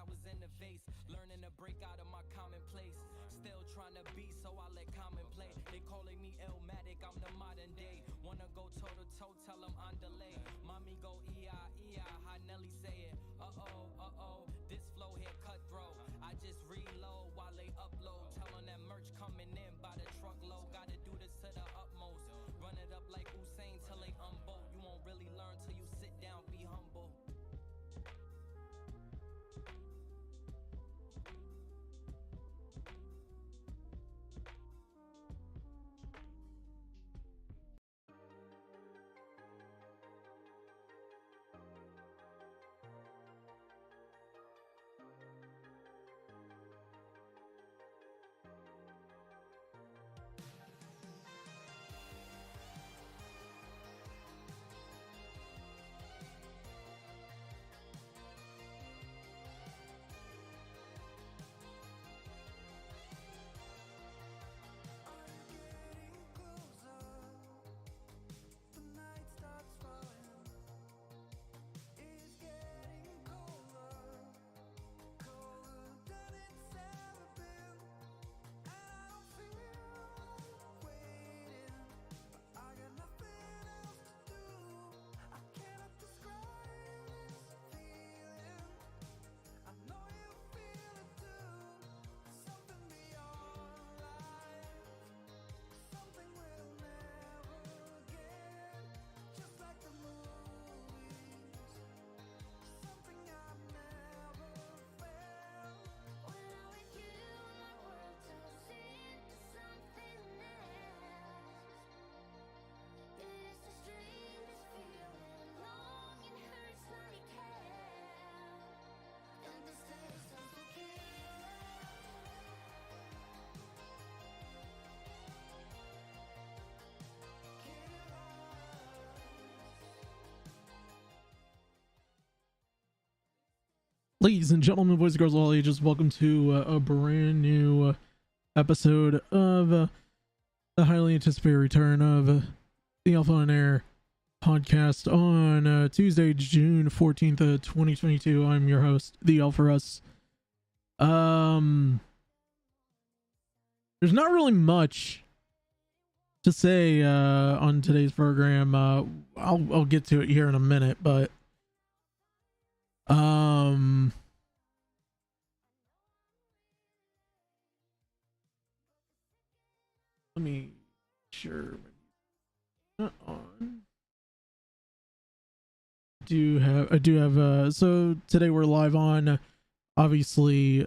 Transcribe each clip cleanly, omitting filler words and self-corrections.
flowers in the vase, learning to break out of my commonplace. Still trying to be, so I let common play. They calling me Illmatic, I'm the modern day. Wanna go toe to toe, tell them I'm delayed. Mommy go E-I, how Nelly say it. Uh-oh, this flow here cutthroat. I just reload while they upload. Tell them that merch coming in by the truckload. Gotta do this to the utmost. Run it up like Usain till they unbolt. You won't really learn till you sit down, be humble. Ladies and gentlemen, boys and girls of all ages, welcome to a brand new episode of the highly anticipated return of the Alpha on Air podcast on Tuesday, June 14th, 2022. I'm your host, the Alpha Russ. There's not really much to say on today's program. I'll get to it here in a minute, but let me sure not on. I do have so today we're live on obviously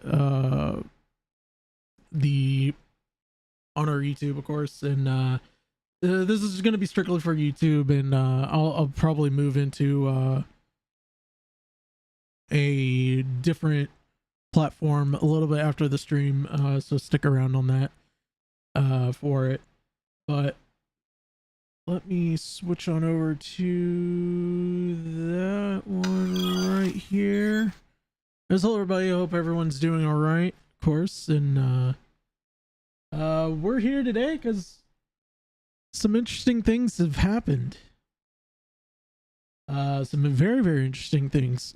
the on our YouTube, of course, and this is going to be strictly for YouTube, and I'll probably move into a different platform a little bit after the stream, so stick around on that for it. But let me switch on over to that one right here. Hello everybody, I hope everyone's doing all right, of course, and we're here today because some interesting things have happened. Some very, very interesting things.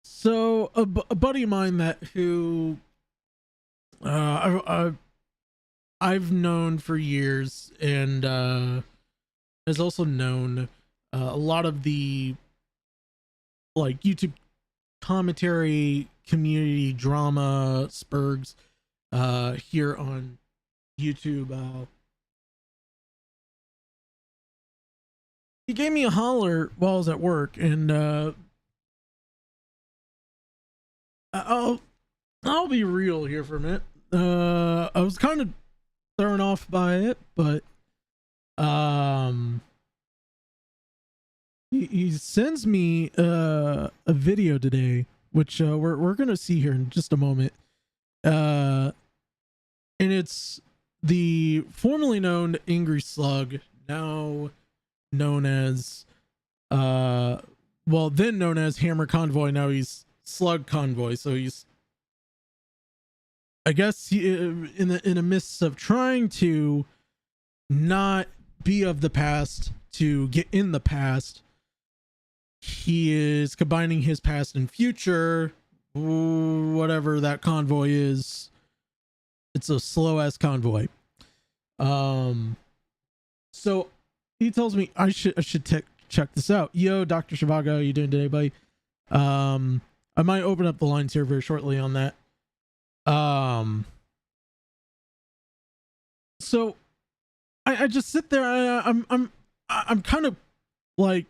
So a buddy of mine who I've known for years, and has also known a lot of the like YouTube commentary, community drama spurgs here on YouTube. He gave me a holler while I was at work, and I'll be real here for a minute. I was kind of thrown off by it, but he sends me a video today, which we're gonna see here in just a moment. And it's the formerly known Angry Slug, now known as then known as Hammer Convoy. Now he's Slug Convoy, so he's, I guess, in the midst of trying to not be of the past to get in the past. he is combining his past and future, whatever that convoy is. It's a slow ass convoy. So he tells me I should check this out. Yo, Dr. Shivago, how you doing today, buddy? I might open up the lines here very shortly on that. So I just sit there. I'm kind of like,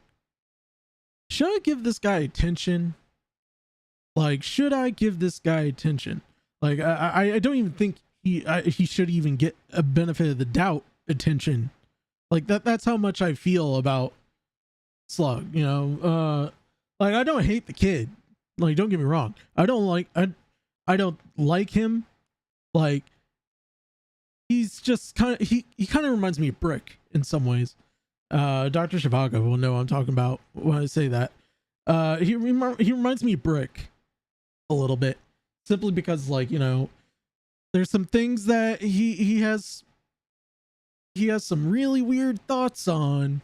should I give this guy attention? Like, should I give this guy attention? Like, I don't even think he should even get a benefit of the doubt attention. Like that's how much I feel about Slug, you know. Like, I don't hate the kid. Like, don't get me wrong. I don't like him. Like, he's just kind of he kind of reminds me of Brick in some ways. Dr. Shivago will know what I'm talking about when I say that. He reminds me of Brick a little bit, simply because, like, you know, there's some things that he has some really weird thoughts on,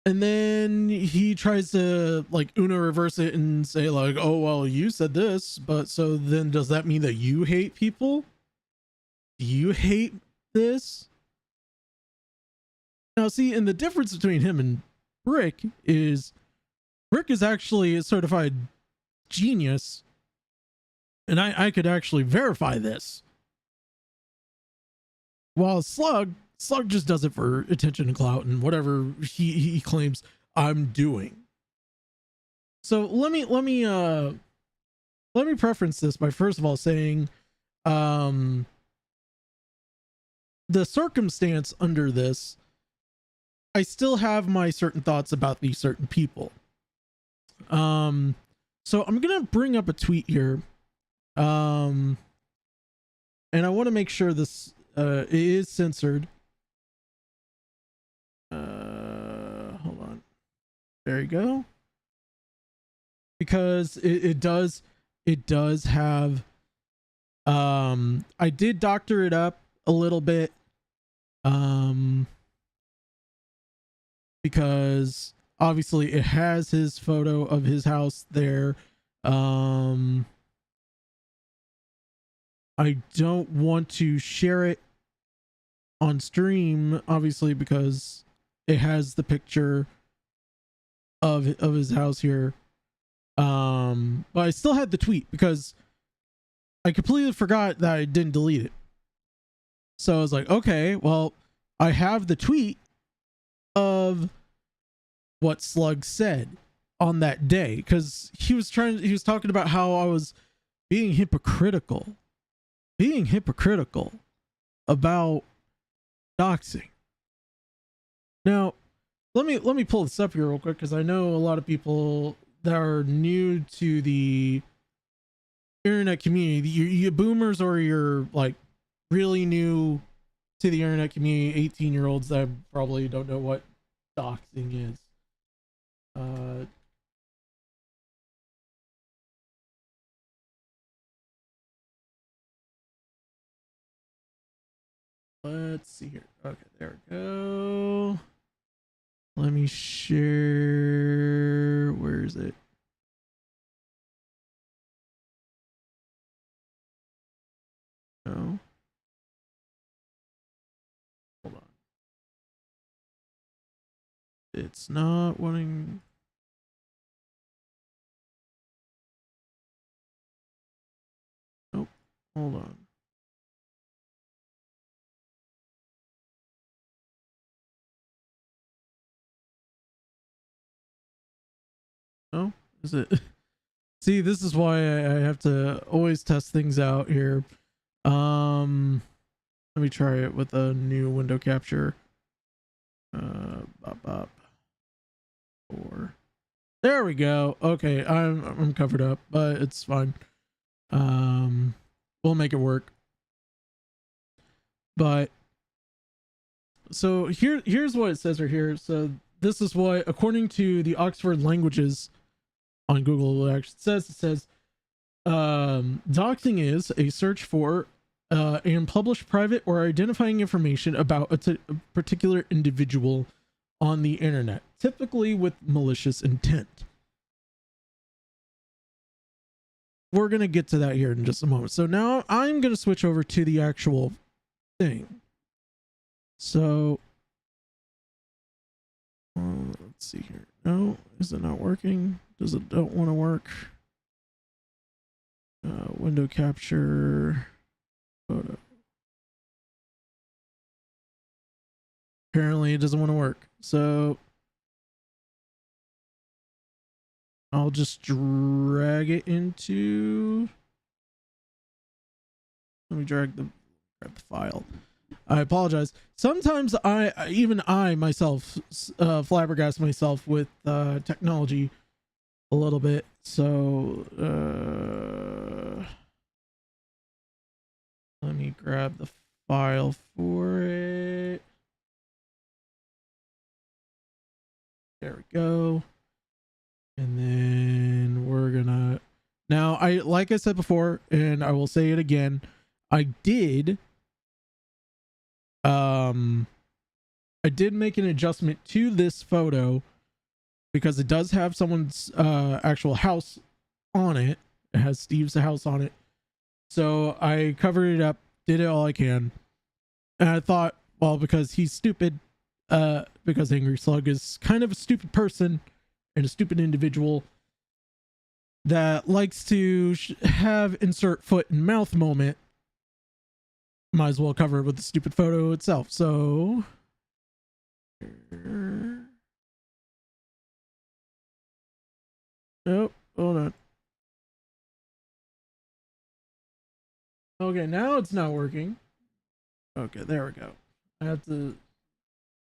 and then he tries to, like, Uno reverse it and say, like, oh well, you said this, but so then does that mean that you hate people? Do you hate this? Now, see, and the difference between him and Brick is actually a certified genius, and I could actually verify this. While Slug just does it for attention and clout and whatever he claims I'm doing. So let me preference this by first of all saying, the circumstance under this, I still have my certain thoughts about these certain people. So I'm gonna bring up a tweet here, and I want to make sure this it is censored. Hold on, there you go, because it does have, I did doctor it up a little bit, because obviously it has his photo of his house there. I don't want to share it on stream, obviously, because it has the picture of his house here. But I still had the tweet because I completely forgot that I didn't delete it. So I was like, okay, well, I have the tweet of what Slug said on that day, because he was talking about how I was being hypocritical about doxing. Now, let me pull this up here real quick, because I know a lot of people that are new to the internet community, you boomers, or you're like really new to the internet community, 18-year-olds that probably don't know what doxing is. Let's see here. Okay, there we go. Let me share. Where is it? No. Hold on. It's not wanting. Nope. Hold on. Oh, is it? See, this is why I have to always test things out here. Let me try it with a new window capture. Bop. 4. There we go. Okay, I'm covered up, but it's fine. We'll make it work. But so here's what it says right here. So this is what, according to the Oxford Languages on Google, it says doxing is a search for and publish private or identifying information about a particular individual on the internet, typically with malicious intent. We're going to get to that here in just a moment. So now I'm going to switch over to the actual thing. So let's see here. No, is it not working? Does it don't want to work? Window capture photo. Apparently it doesn't want to work. So I'll just drag it into. Let me grab the file. I apologize. Sometimes I myself flabbergast myself with technology a little bit. So let me grab the file for it. There we go. And then we're gonna now, like I said before, and I will say it again, I did make an adjustment to this photo because it does have someone's actual house on it. It has Steve's house on it. So I covered it up, did it all I can. And I thought, well, because he's stupid, because Angry Slug is kind of a stupid person and a stupid individual that likes to have insert foot and mouth moment, might as well cover it with the stupid photo itself. So oh, hold on. Okay, now it's not working. Okay, there we go. I have to.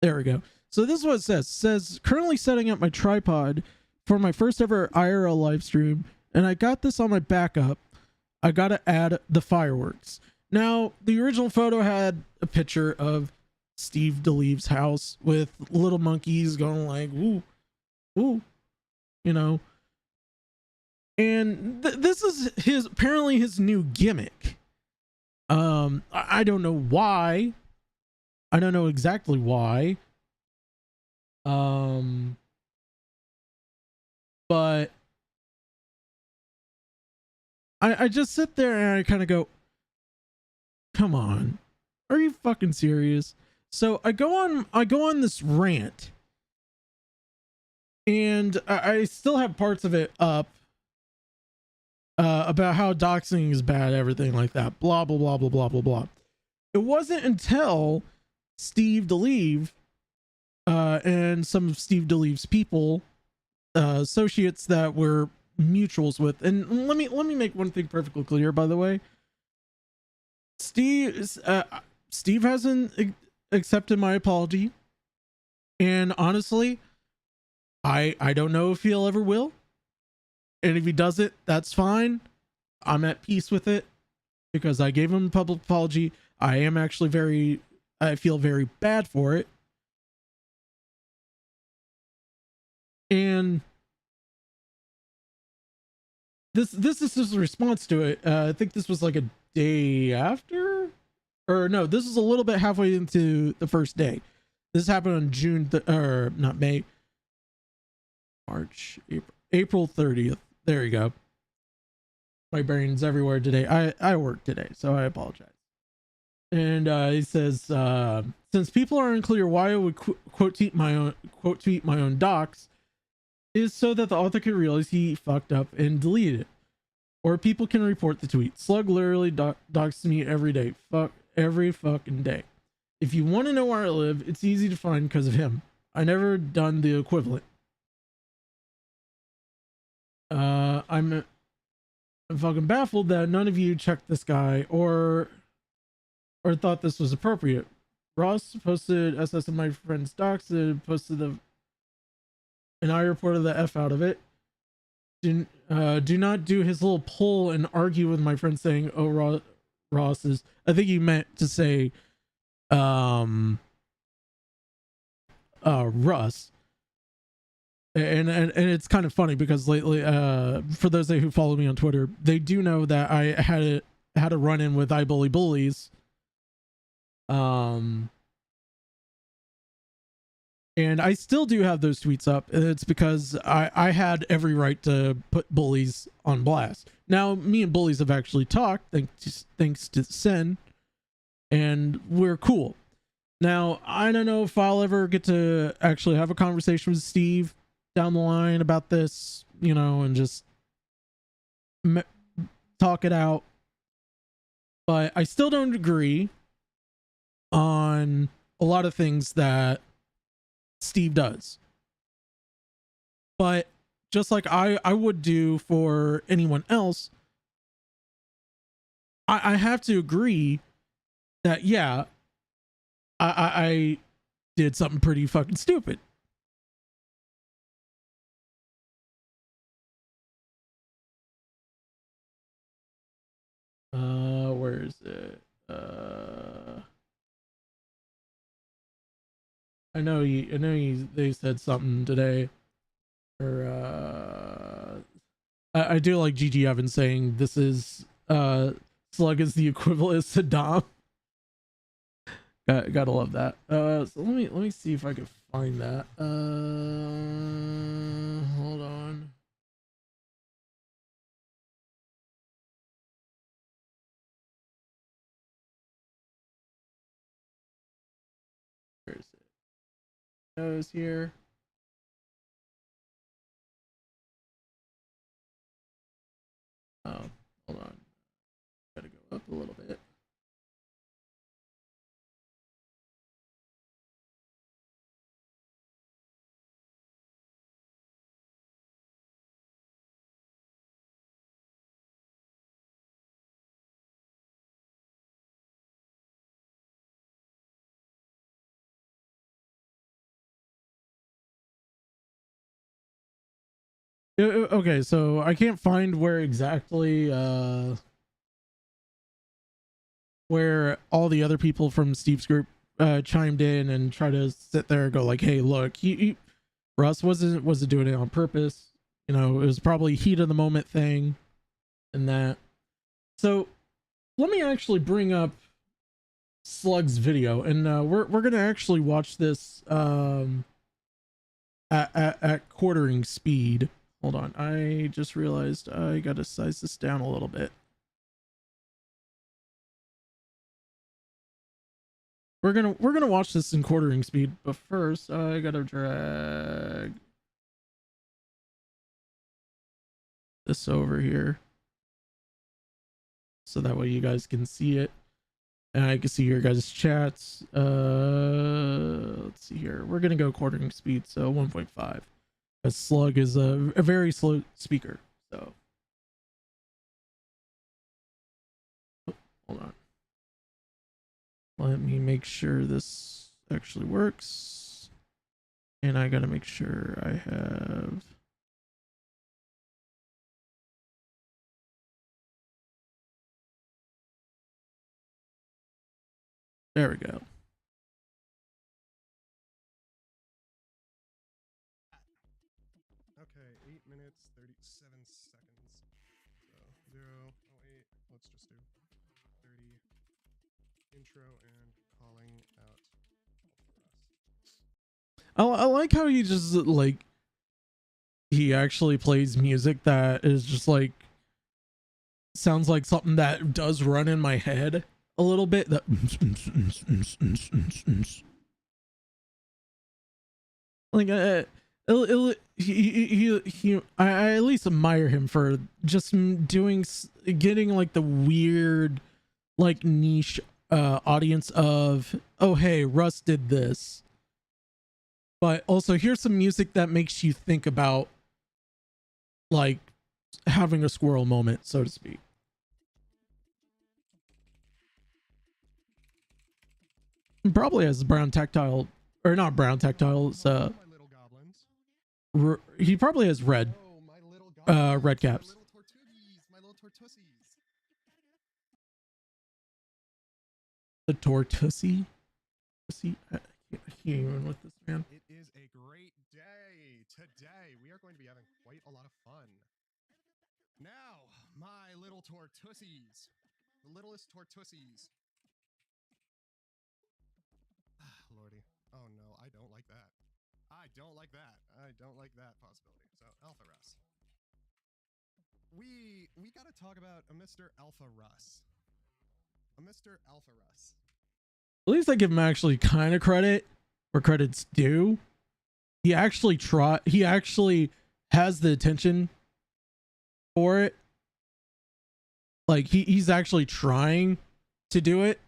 There we go. So this is what it says. It says, currently setting up my tripod for my first ever IRL live stream, and I got this on my backup. I got to add the fireworks. Now, the original photo had a picture of Steve DeLeve's house with little monkeys going like, woo, woo, you know. And this is apparently his new gimmick. I don't know why. I don't know exactly why. But I just sit there and I kind of go, come on, are you fucking serious? So I go on this rant, and I still have parts of it up about how doxing is bad, everything like that, blah blah blah blah blah blah blah. It wasn't until Steve DeLeve and some of Steve DeLeve's people, associates that we're mutuals with, and let me make one thing perfectly clear, by the way. Steve hasn't accepted my apology, and honestly, I don't know if he'll ever will. And if he does it, that's fine. I'm at peace with it because I gave him a public apology. I feel very bad for it. And this is his response to it. I think this was like a day after, or no, this is a little bit halfway into the first day. This happened on April 30th. There you go. My brain's everywhere today. I work today, so I apologize. And he says, since people are unclear why I would quote tweet my own docs, is so that the author can realize he fucked up and deleted it, or people can report the tweet. Slug literally docs me every day, every fucking day. If you want to know where I live, it's easy to find because of him. I never done the equivalent. I'm fucking baffled that none of you checked this guy or thought this was appropriate. Ross posted SS of my friend's docs, posted and I reported the F out of it. Do not do his little poll and argue with my friend saying, oh, Ross is, I think he meant to say Russ. And it's kind of funny because lately, for those who follow me on Twitter, they do know that I had a run in with I Bully Bullies. And I still do have those tweets up. And it's because I had every right to put bullies on blast. Now, me and bullies have actually talked, thanks to Sen, and we're cool. Now, I don't know if I'll ever get to actually have a conversation with Steve down the line about this, and just talk it out. But I still don't agree on a lot of things that Steve does. But just like I would do for anyone else, I have to agree that, yeah, I did something pretty fucking stupid. Where is it? I know they said something today. Or I do like Gigi Evans saying this is Slug is the equivalent of Saddam. Gotta love that. So let me see if I can find that. Hold on. Where is it? Goes here. Oh, hold on. Gotta go up a little bit. Okay, so I can't find where exactly where all the other people from Steve's group chimed in and try to sit there and go like, hey, look, Russ wasn't doing it on purpose. It was probably heat of the moment thing and that. So let me actually bring up Slug's video, and we're gonna actually watch this at quartering speed. Hold on, I just realized I gotta size this down a little bit. We're gonna watch this in quartering speed, but first I gotta drag this over here so that way you guys can see it and I can see your guys' chats. Let's see here. We're gonna go quartering speed, so 1.5. A Slug is a very slow speaker, so hold on. Let me make sure this actually works. And I gotta make sure I have. There we go. Okay, 8 minutes, 37 seconds. So 0, 08, let's just do 30 intro and calling out for us. I like how he just like he actually plays music that is just like sounds like something that does run in my head a little bit. That like I at least admire him for just getting like the weird like niche audience of, oh hey, Russ did this, but also here's some music that makes you think about like having a squirrel moment, so to speak. Probably has brown tactile, or not brown tactile. It's he probably has red, red caps. The Tortussie. See, I can't even with this man. It is a great day today. We are going to be having quite a lot of fun. Now, my little Tortussies, the littlest Tortussies. Lordy. Oh no, I don't like that. I don't like that. I don't like that possibility. So Alpha Russ. We got to talk about a Mr. Alpha Russ. A Mr. Alpha Russ. At least I give him actually kind of credit where credit's due. He actually has the attention for it. Like he's actually trying to do it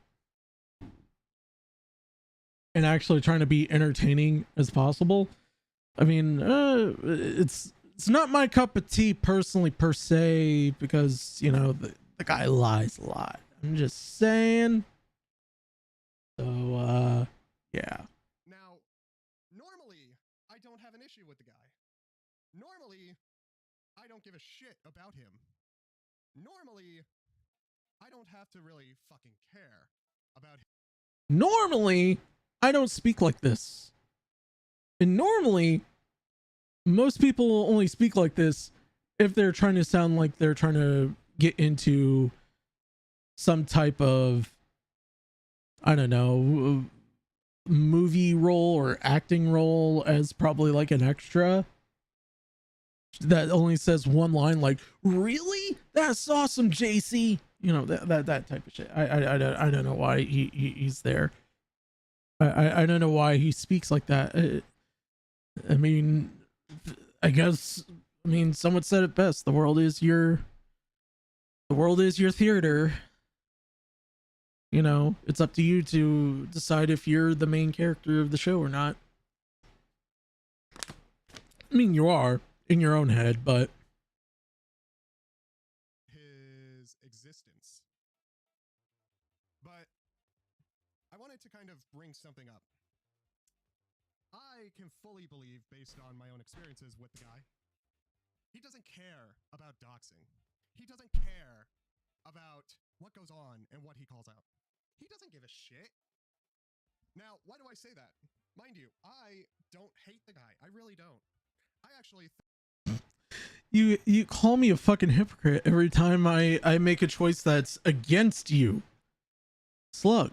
and actually trying to be entertaining as possible. I mean, it's not my cup of tea personally per se, because you know the guy lies a lot. I'm just saying. So yeah. Now, normally I don't have an issue with the guy. Normally I don't give a shit about him. Normally I don't have to really fucking care about him. Normally I don't speak like this. And normally most people only speak like this if they're trying to sound like they're trying to get into some type of, I don't know, movie role or acting role as probably like an extra that only says one line like, really? That's awesome, JC. You know, that type of shit. I don't know why he's there. I don't know why he speaks like that. I mean, I guess, someone said it best. The world is your theater. You know, it's up to you to decide if you're the main character of the show or not. I mean, you are in your own head, but his existence. But I wanted to kind of bring something up. I can fully believe, based on my own experiences with the guy, he doesn't care about doxing. He doesn't care about what goes on and what he calls out. He doesn't give a shit. Now, why do I say that? Mind you, I don't hate the guy. I really don't. I actually you call me a fucking hypocrite every time I make a choice that's against you. Slug.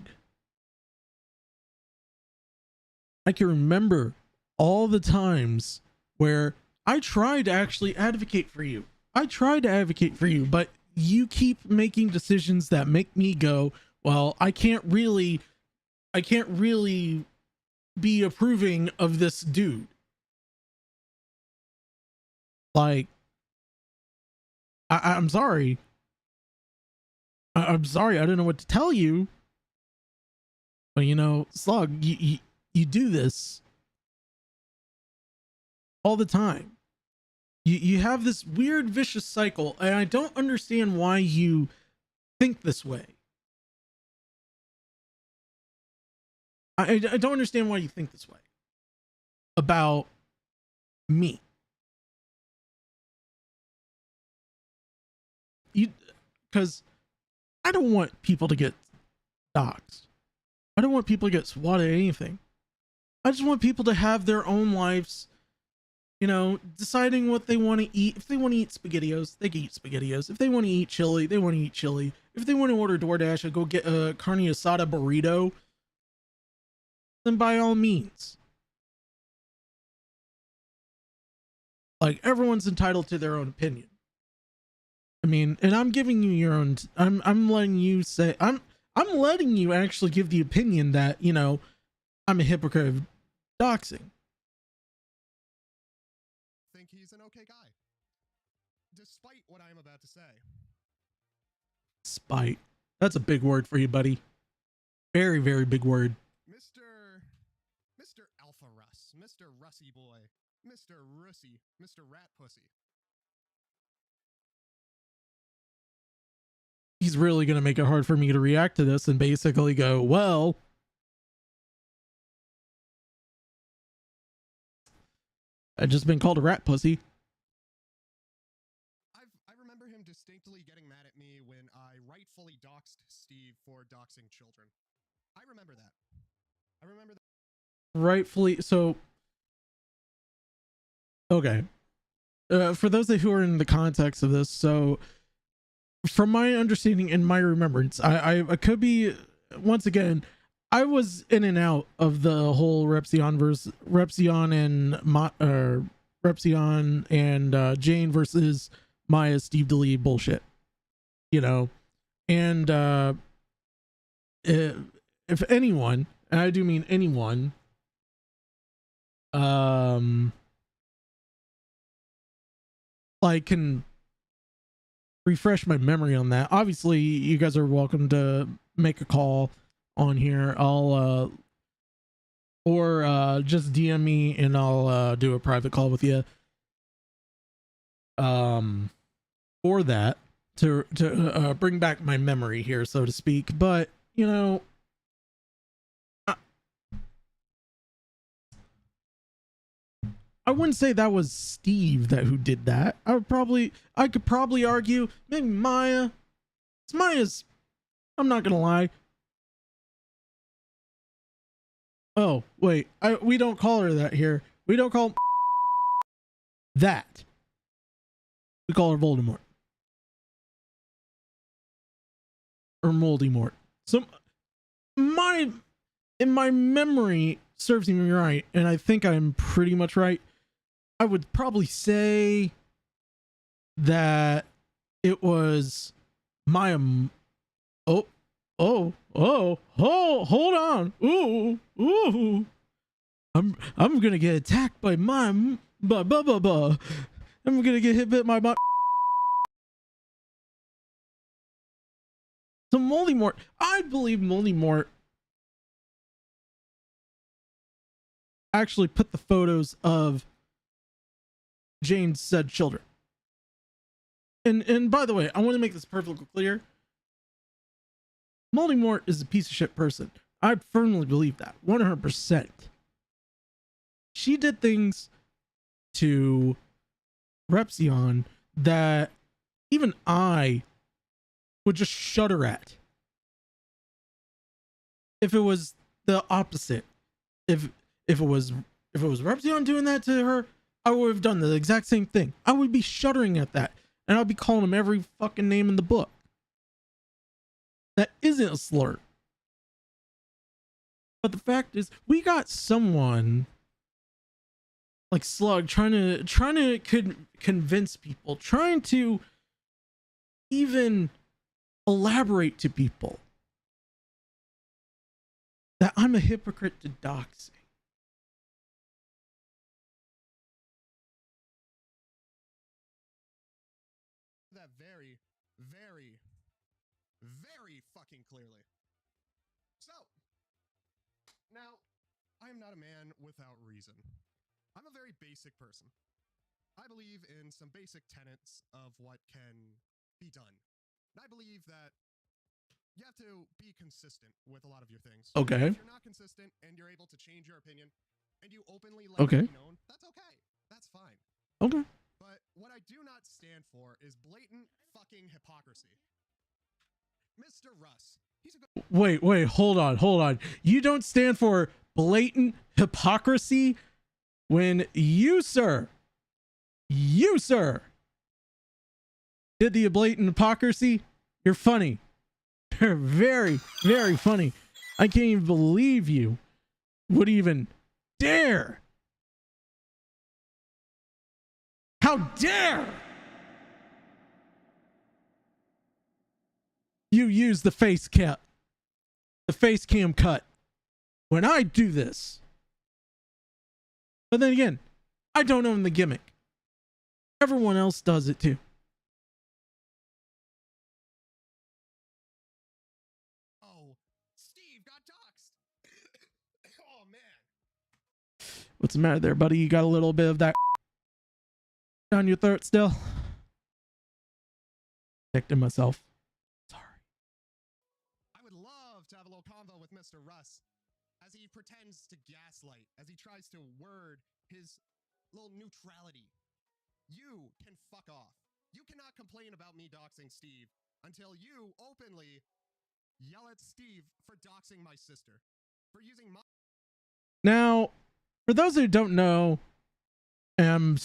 I can remember all the times where I tried to actually advocate for you. But you keep making decisions that make me go, well, I can't really be approving of this dude. Like, I'm sorry. I'm sorry. I don't know what to tell you. But you know, Slug, you do this all the time. You have this weird vicious cycle, and I don't understand why you think this way. I don't understand why you think this way about me. Because I don't want people to get doxxed. I don't want people to get swatted at anything. I just want people to have their own lives, you know, deciding what they want to eat. If they want to eat SpaghettiOs, they can eat SpaghettiOs. If they want to eat chili, they want to eat chili. If they want to order DoorDash and go get a carne asada burrito, then by all means. Like, everyone's entitled to their own opinion. I mean, and I'm giving you your own, I'm letting you say, I'm letting you actually give the opinion that, you know, I'm a hypocrite of doxing. Think he's an okay guy, despite what I'm about to say. Spite. That's a big word for you, buddy. Very, very big word. Mr. Alpha Russ, Mr. Russy boy, Mr. Russy, Mr. Rat Pussy. He's really going to make it hard for me to react to this and basically go, well, I've just been called a rat pussy. I remember him distinctly getting mad at me when I rightfully doxed Steve for doxing children. I remember that. Rightfully, so, okay. For those who are in the context of this, so from my understanding and my remembrance, I could be, once again, I was in and out of the whole Repzion and Jane versus Maya Steve DeLee bullshit, you know. And if anyone, and I do mean anyone, like can refresh my memory on that, obviously you guys are welcome to make a call on here. I'll or just DM me and I'll do a private call with you for that to bring back my memory here, so to speak. But you know, I wouldn't say that was Steve who did that. I could probably argue maybe Maya. It's Maya's. I'm not gonna lie. Oh wait, we don't call her that here. We don't call that. We call her Voldemort or Moldymort. So in my memory serves me right, and I think I'm pretty much right. I would probably say that it was Maya. Oh, hold on. Ooh. I'm gonna get attacked by Maya. I'm gonna get hit by my. So Moldymort, I believe Moldymort actually put the photos of Jane's said children. And by the way, I want to make this perfectly clear. Moldymort is a piece of shit person. I firmly believe that 100%. She did things to Repzion that even I would just shudder at. If it was the opposite, if it was Repzion doing that to her, I would have done the exact same thing. I would be shuddering at that, and I'd be calling him every fucking name in the book. That isn't a slur. But the fact is, we got someone like Slug trying to convince people, trying to even elaborate to people that I'm a hypocrite to doxing. That very, very, very fucking clearly. So, now, I am not a man without reason. I'm a very basic person. I believe in some basic tenets of what can be done. And I believe that you have to be consistent with a lot of your things. Okay. If you're not consistent and you're able to change your opinion and you openly let it be known, that's okay. That's fine. Okay. But what I do not stand for is blatant fucking hypocrisy. Mr. Russ, he's a good... Wait, hold on. You don't stand for blatant hypocrisy when you, sir, did the blatant hypocrisy? You're funny. You're very, very funny. I can't even believe you would even dare. How dare you use the face cam cut when I do this? But then again, I don't own the gimmick. Everyone else does it too. Oh, Steve got doxxed. Oh, man. What's the matter there, buddy? You got a little bit of that down your throat still? Protecting myself. Sorry. I would love to have a little convo with Mr. Russ as he pretends to gaslight, as he tries to word his little neutrality. You can fuck off. You cannot complain about me doxing Steve until you openly yell at Steve for doxing my sister, for using my... Now, for those who don't know, I'm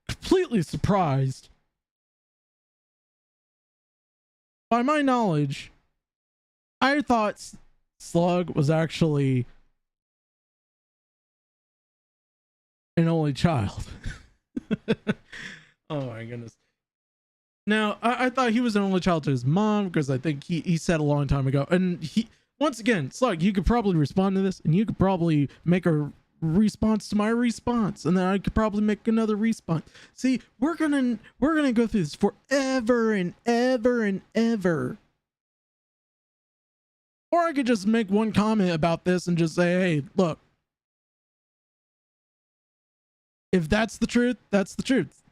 completely surprised. By my knowledge, I thought Slug was actually an only child. Oh my goodness. Now, I thought he was an only child to his mom because I think he said a long time ago. And he, once again, Slug, you could probably respond to this and you could probably make a response to my response, and then I could probably make another response. See, we're gonna go through this forever and ever and ever. Or I could just make one comment about this and just say, hey, look, if that's the truth, that's the truth.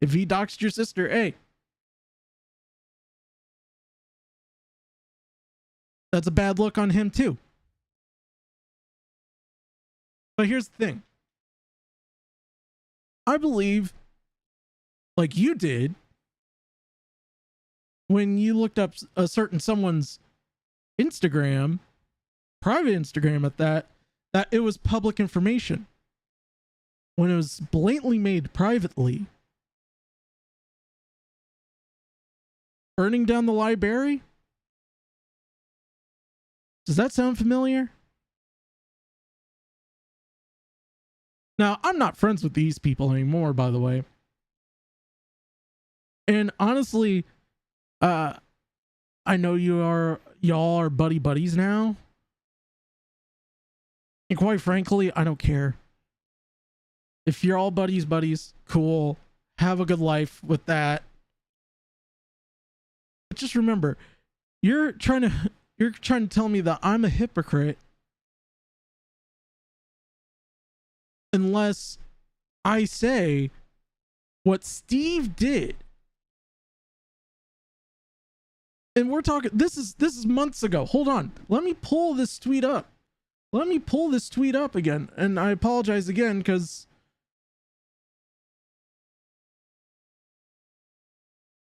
If he doxed your sister, hey, that's a bad look on him too. But here's the thing. I believe, like you did, when you looked up a certain someone's Instagram, private Instagram at that it was public information. When it was blatantly made privately. Burning down the library? Does that sound familiar? Now, I'm not friends with these people anymore, by the way. And honestly, I know y'all are buddy buddies now. And quite frankly, I don't care. If you're all buddies, cool. Have a good life with that. But just remember, you're trying to tell me that I'm a hypocrite unless I say what Steve did. And we're talking, this is months ago. Hold on. Let me pull this tweet up. Again. And I apologize again because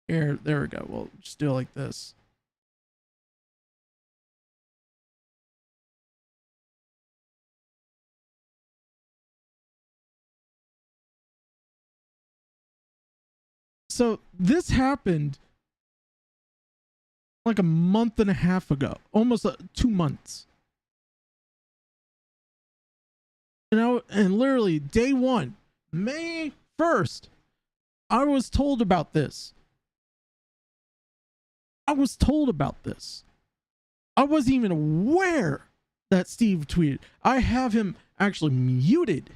here, there we go. We'll just do it like this. So this happened like a month and a half ago, almost 2 months. And literally day one, May 1st, I was told about this. I wasn't even aware that Steve tweeted. I have him actually muted.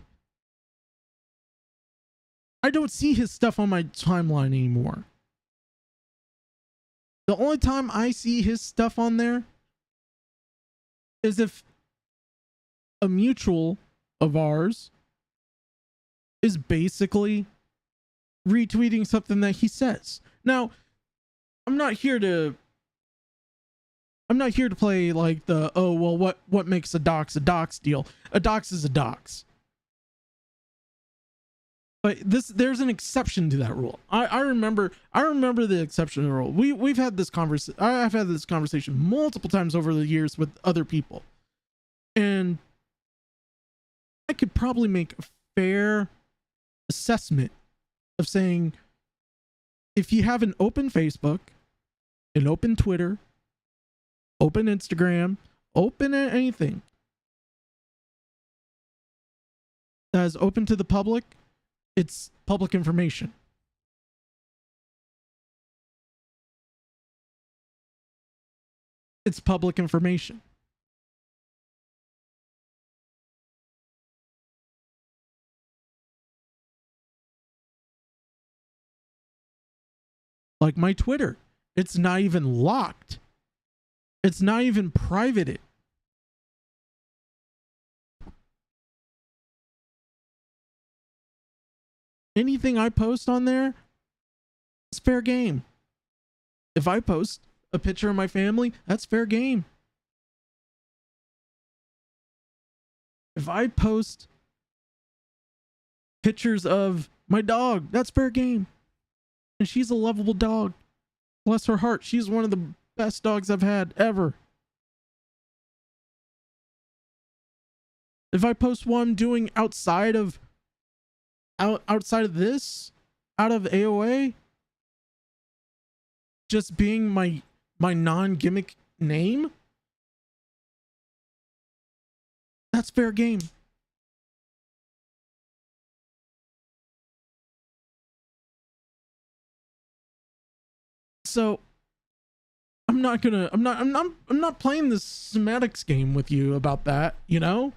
I don't see his stuff on my timeline anymore. The only time I see his stuff on there is if a mutual of ours is basically retweeting something that he says. Now, I'm not here to play like the, oh, well, what makes a dox deal? A dox is a dox. But there's an exception to that rule. I remember the exception to the rule. We've had this conversation. I've had this conversation multiple times over the years with other people, and I could probably make a fair assessment of saying, if you have an open Facebook, an open Twitter, open Instagram, open anything that is open to the public, it's public information. It's public information. Like my Twitter, it's not even locked. It's not even privated. Anything I post on there is fair game. If I post a picture of my family, that's fair game. If I post pictures of my dog, that's fair game. And she's a lovable dog. Bless her heart. She's one of the best dogs I've had ever. If I post what I'm doing outside of this, out of AOA, just being my non-gimmick name, That's fair game. So I'm not playing this semantics game with you about that, you know?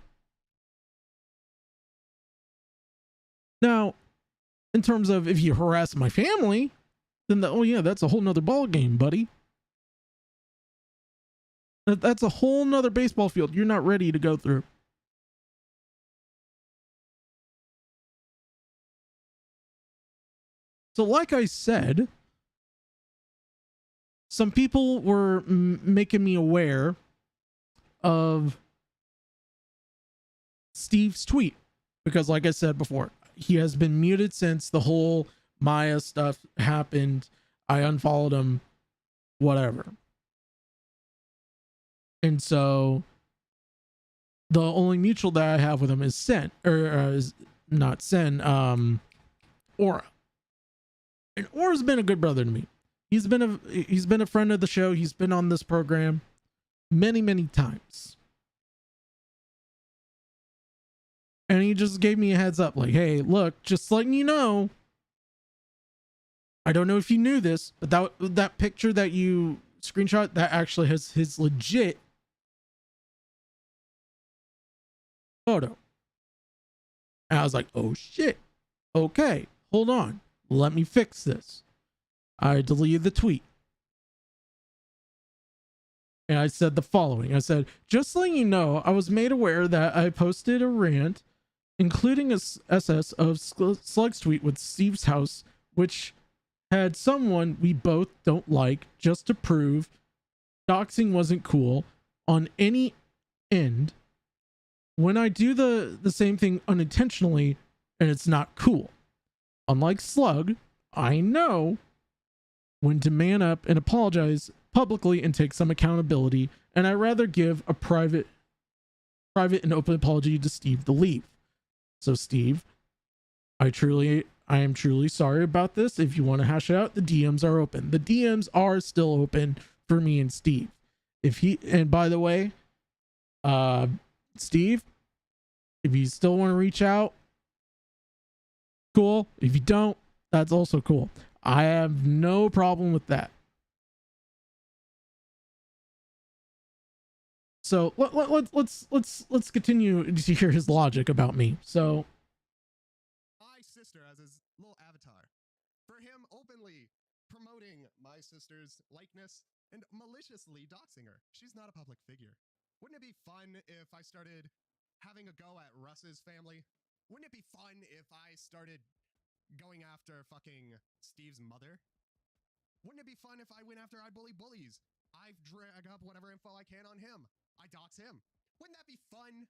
Now, in terms of if you harass my family, then oh yeah, that's a whole nother ball game, buddy. That's a whole nother baseball field you're not ready to go through. So like I said, some people were making me aware of Steve's tweet because like I said before, he has been muted since the whole Maya stuff happened. I unfollowed him, whatever. And so the only mutual that I have with him is Sen, or is not Sen, Aura. And Aura's been a good brother to me. He's been a friend of the show. He's been on this program many, many times. And he just gave me a heads up like, hey, look, just letting you know. I don't know if you knew this, but that picture that you screenshot, that actually has his legit photo. And I was like, oh shit. Okay, hold on. Let me fix this. I deleted the tweet. And I said the following. I said, just letting you know, I was made aware that I posted a rant, including a SS of Slug's tweet with Steve's house, which had someone we both don't like, just to prove doxing wasn't cool on any end. When I do the same thing unintentionally, and it's not cool. Unlike Slug, I know when to man up and apologize publicly and take some accountability, and I rather give a private and open apology to Steve the Leaf. So Steve, I am truly sorry about this. If you want to hash it out, the DMs are open. The DMs are still open for me and Steve. And by the way, Steve, if you still want to reach out, cool. If you don't, that's also cool. I have no problem with that. So let's continue to hear his logic about me. So my sister as his little avatar. For him openly promoting my sister's likeness and maliciously doxing her. She's not a public figure. Wouldn't it be fun if I started having a go at Russ's family? Wouldn't it be fun if I started going after fucking Steve's mother? Wouldn't it be fun if I went after I bully bullies? I drag up whatever info I can on him. I dox him. Wouldn't that be fun?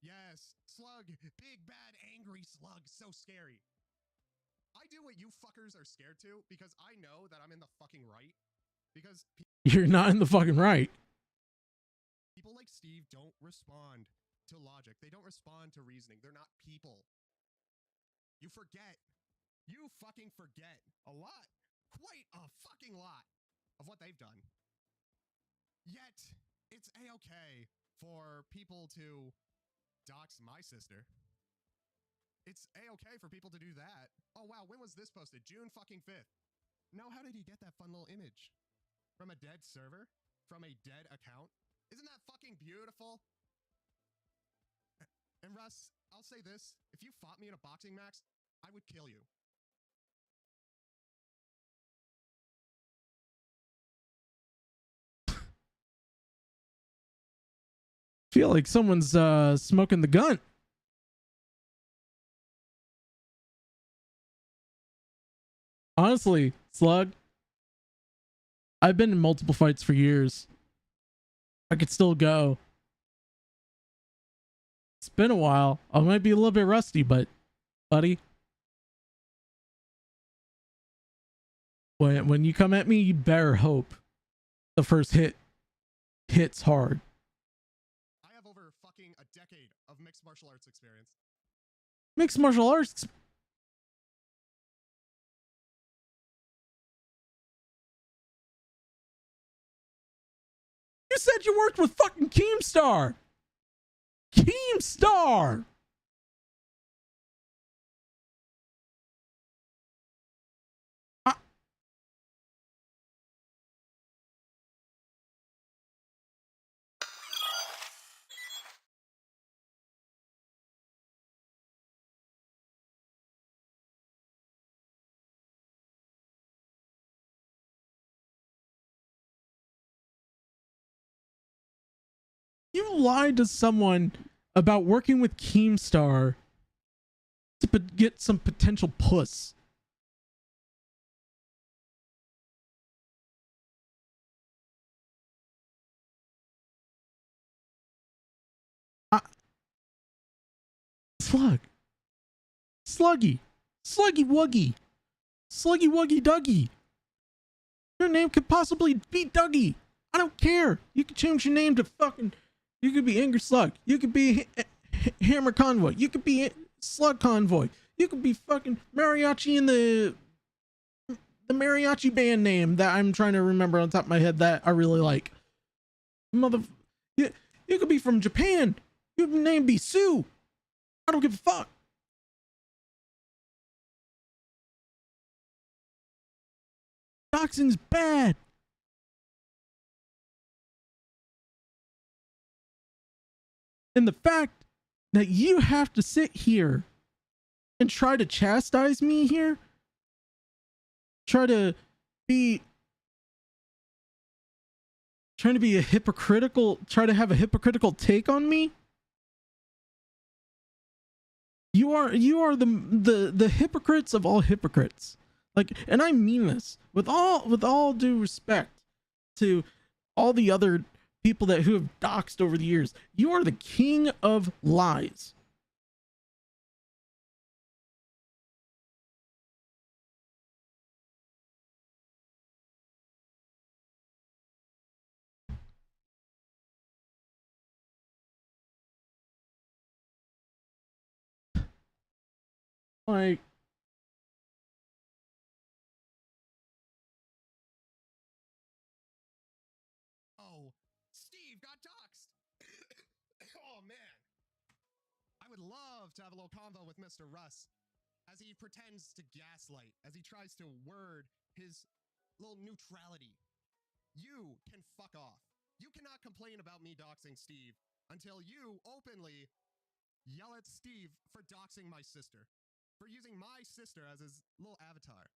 Yes, Slug, big bad angry Slug, so scary. I do what you fuckers are scared to because I know that I'm in the fucking right. Because you're not in the fucking right. People like Steve don't respond to logic. They don't respond to reasoning. They're not people. You forget. You fucking forget a lot. Quite a fucking lot of what they've done. Yet, it's a-okay for people to dox my sister. It's a-okay for people to do that. Oh wow, when was this posted? June fucking 5th. Now, how did he get that fun little image? From a dead server? From a dead account? Isn't that fucking beautiful? And Russ, I'll say this. If you fought me in a boxing match, I would kill you. Feel like someone's smoking the gun. Honestly, Slug, I've been in multiple fights for years. I could still go. It's been a while. I might be a little bit rusty, but buddy, when you come at me, you better hope the first hit hits hard. I have over fucking a decade of mixed martial arts experience. Mixed martial arts? You said you worked with fucking Keemstar. Keemstar. You lied to someone about working with Keemstar to get some potential puss. Slug. Sluggy. Sluggy Wuggy. Sluggy Wuggy Dougie. Your name could possibly be Dougie. I don't care. You could change your name to fucking... You could be Anger Slug. You could be Hammer Convoy. You could be Slug Convoy. You could be fucking Mariachi in the mariachi band name that I'm trying to remember on top of my head that I really like. You could be from Japan. Your name be Sue. I don't give a fuck. Doxing's bad. And the fact that you have to sit here and try to chastise me here, trying to be a hypocritical, try to have a hypocritical take on me. You are the hypocrites of all hypocrites. Like, and I mean this with all due respect to all the other people who have doxed over the years. You are the king of lies. Like, oh, Steve got doxxed. Oh man, I would love to have a little convo with Mr. Russ as he pretends to gaslight, as he tries to word his little neutrality. You can fuck off. You cannot complain about me doxing Steve until you openly yell at Steve for doxing my sister, for using my sister as his little avatar,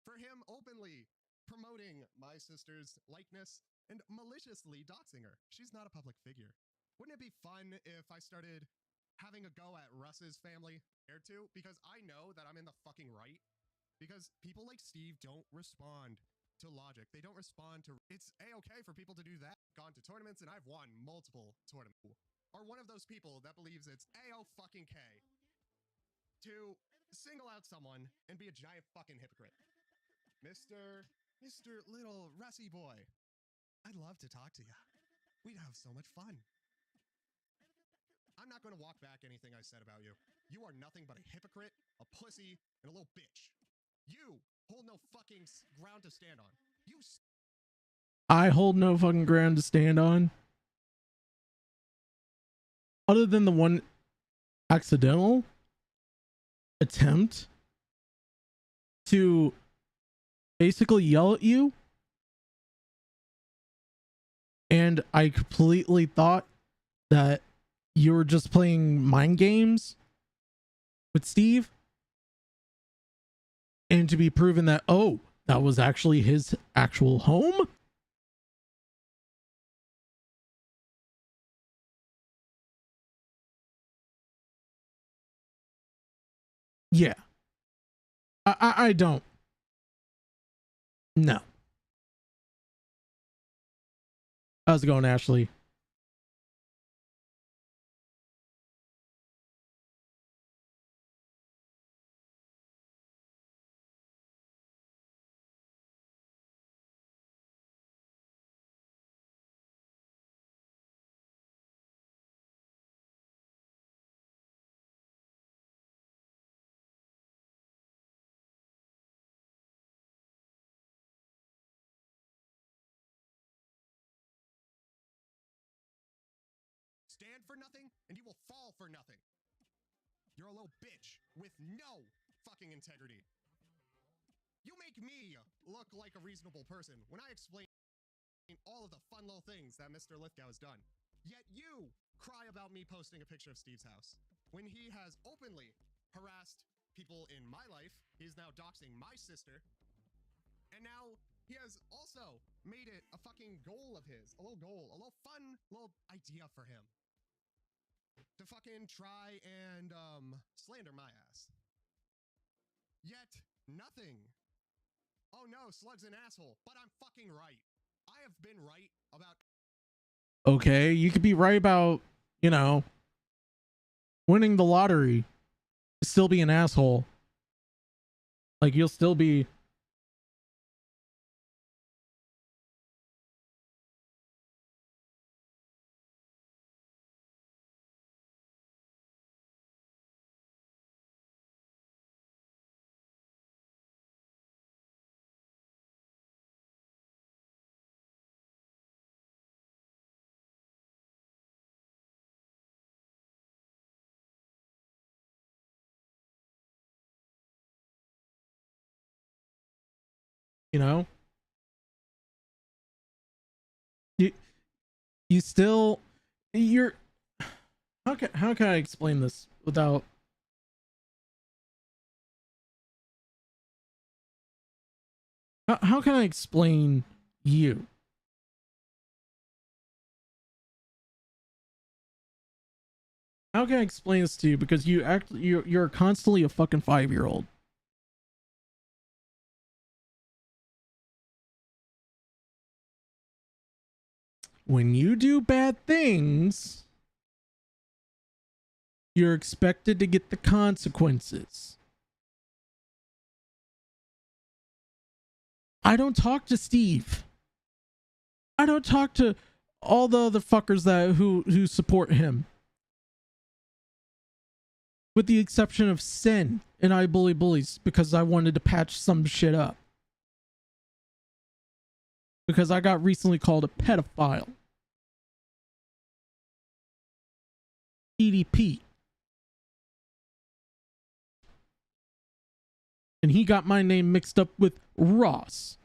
for him openly promoting my sister's likeness and maliciously doxing her. She's not a public figure. Wouldn't it be fun if I started having a go at Russ's family there too? Because I know that I'm in the fucking right. Because people like Steve don't respond to logic. They don't respond to... It's A-okay for people to do that. Gone to tournaments and I've won multiple tournaments. Or one of those people that believes it's A-O-fucking-K to single out someone and be a giant fucking hypocrite. Mr. Little Russy boy, I'd love to talk to you. We'd have so much fun. I'm not going to walk back anything I said about you. You are nothing but a hypocrite, a pussy, and a little bitch. You hold no fucking ground to stand on. I hold no fucking ground to stand on. Other than the one accidental attempt to basically yell at you, and I completely thought that you were just playing mind games with Steve, and to be proven that, oh, that was actually his actual home. Yeah. I don't. No. How's it going, Ashley? stand for nothing and you will fall for nothing. You're a little bitch with no fucking integrity. You make me look like a reasonable person when I explain all of the fun little things that Mr. Lithgow has done. Yet you cry about me posting a picture of Steve's house when he has openly harassed people in my life. He's now doxing my sister. And now he has also made it a fucking goal of his, a little fun little idea for him to fucking try and slander my ass. Yet nothing. Oh no, Slug's an asshole, but I'm fucking right. I have been right about. Okay, you could be right about, you know, winning the lottery, still be an asshole. Like, you'll still be. You know, you still, you're, how can I explain this without, how can I explain you? How can I explain this to you? Because you're constantly a fucking 5-year-old. When you do bad things, you're expected to get the consequences. I don't talk to Steve. I don't talk to all the other fuckers who support him. With the exception of Sen and I Bully Bullies, because I wanted to patch some shit up. Because I got recently called a pedophile. EDP. And he got my name mixed up with Ross.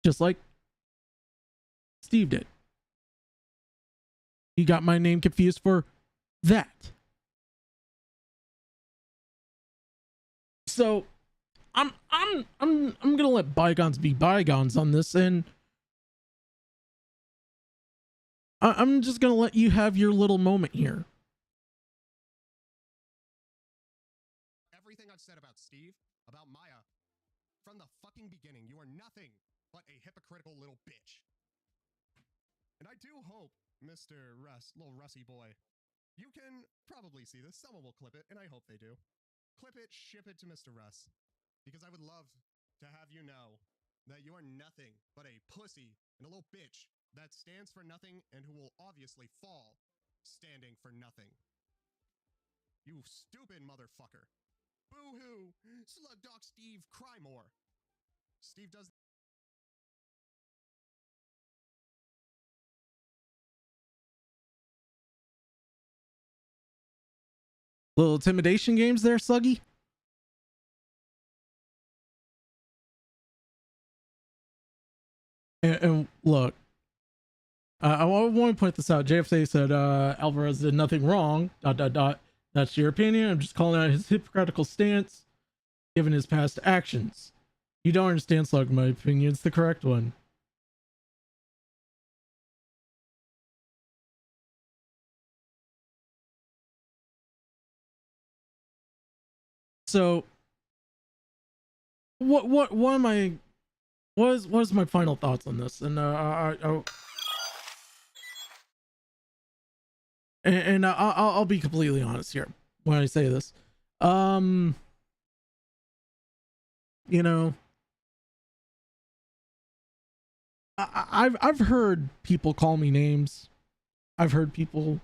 Just like Steve did. He got my name confused for that. So I'm gonna let bygones be bygones on this, and I'm just gonna let you have your little moment here. Everything I've said about Steve, about Maya, from the fucking beginning, you are nothing but a hypocritical little bitch. And I do hope, Mr. Russ, little Russy boy, you can probably see this. Someone will clip it, and I hope they do. Clip it, ship it to Mr. Russ, because I would love to have you know that you are nothing but a pussy and a little bitch that stands for nothing and who will obviously fall standing for nothing. You stupid motherfucker. Boo-hoo! Slug Dog Steve, cry more. Steve does... Little intimidation games there, Sluggy? And look, I want to point this out. JFK said Alvarez did nothing wrong. ... That's your opinion. I'm just calling out his hypocritical stance given his past actions. You don't understand, Slug. My opinion is the correct one. So, what is my final thoughts on this? And I'll be completely honest here when I say this. You know, I've heard people call me names. I've heard people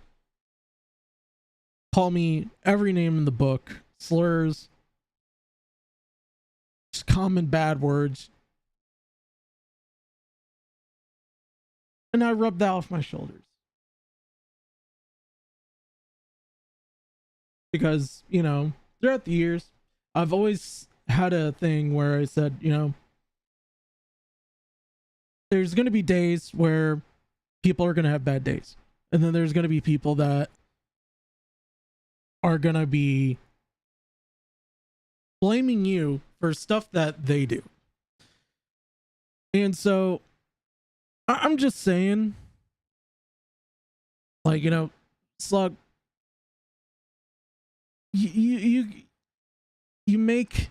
call me every name in the book, slurs, just common bad words. And I rubbed that off my shoulders. because, you know, throughout the years, I've always had a thing where I said, you know, there's going to be days where people are going to have bad days. And then there's going to be people that are going to be blaming you for stuff that they do. And so I'm just saying, like, you know, Slug, you make